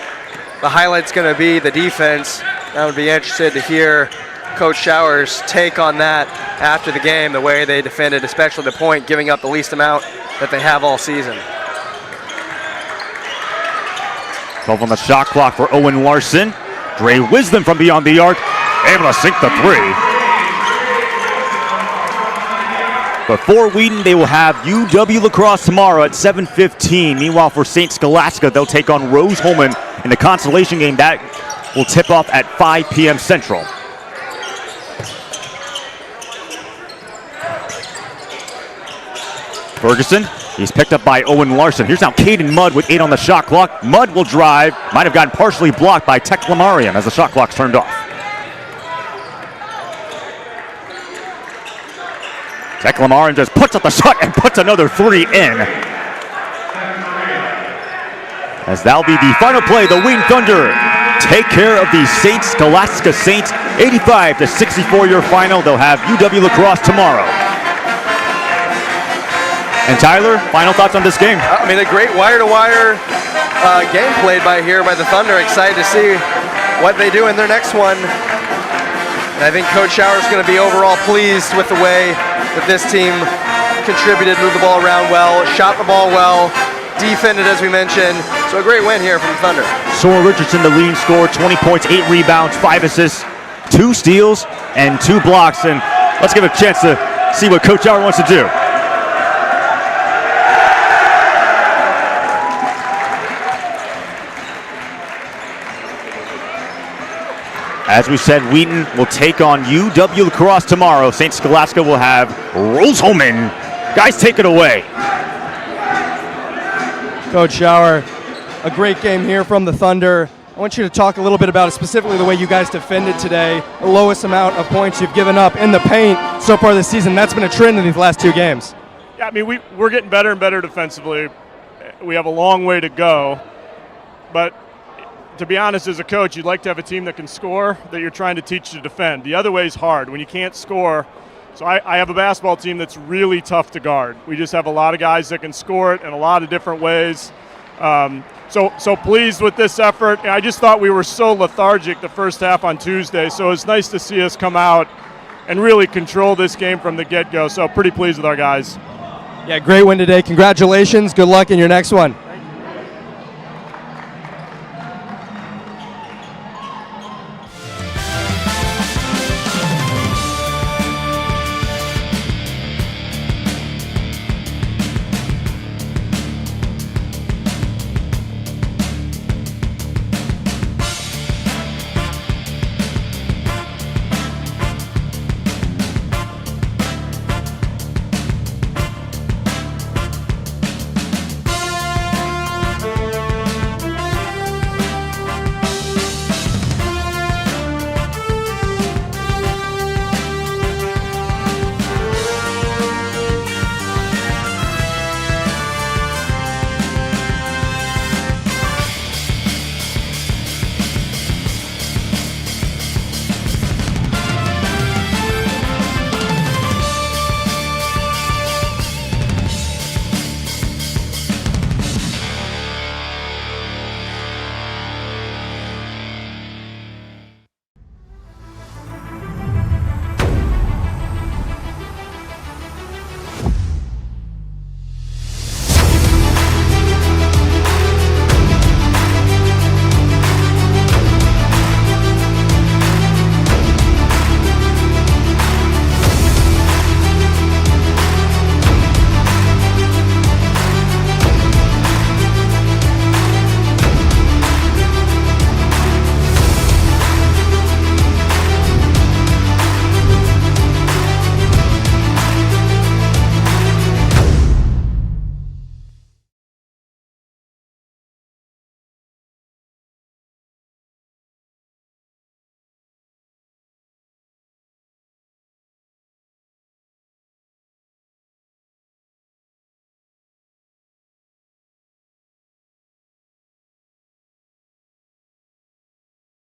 The highlight's going to be the defense. I would be interested to hear Coach Showers' take on that after the game, the way they defended, especially the point, giving up the least amount that they have all season. 12 on the shot clock for Owen Larson. Dre Wisdom from beyond the arc, able to sink the 3. Before Wheaton, they will have UW lacrosse tomorrow at 7:15. Meanwhile, for St. Scholastica, they'll take on Rose-Hulman in the consolation game. That will tip off at 5 p.m. Central. Ferguson, he's picked up by Owen Larson. Here's now Caden Mudd with 8 on the shot clock. Mudd will drive, might have gotten partially blocked by Teklamariam as the shot clock's turned off. Teklamariam just puts up the shot and puts another 3 in. As that'll be the final play, the Wheaton Thunder take care of the Saints, Scholastica Saints, 85-64 your final. They'll have UW lacrosse tomorrow. And Tyler, final thoughts on this game? I mean, a great wire-to-wire game played by the Thunder. Excited to see what they do in their next one. And I think Coach Showers is going to be overall pleased with the way that this team contributed, moved the ball around well, shot the ball well, defended as we mentioned. So a great win here from the Thunder. Soren Richardson, the leading scorer, 20 points, 8 rebounds, 5 assists, 2 steals, and 2 blocks. And let's give a chance to see what Coach Showers wants to do. As we said, Wheaton will take on UW lacrosse tomorrow. St. Scholastica will have Rose-Hulman. Guys, take it away. Coach Shower, a great game here from the Thunder. I want you to talk a little bit about it, specifically the way you guys defended today. The lowest amount of points you've given up in the paint so far this season. That's been a trend in these last 2 games. Yeah, I mean, we're getting better and better defensively. We have a long way to go, but to be honest, as a coach, you'd like to have a team that can score, that you're trying to teach to defend. The other way is hard when you can't score. So I have a basketball team that's really tough to guard. We just have a lot of guys that can score it in a lot of different ways. So pleased with this effort. I just thought we were so lethargic the first half on Tuesday, so it's nice to see us come out and really control this game from the get-go. So pretty pleased with our guys. Yeah, great win today. Congratulations. Good luck in your next one.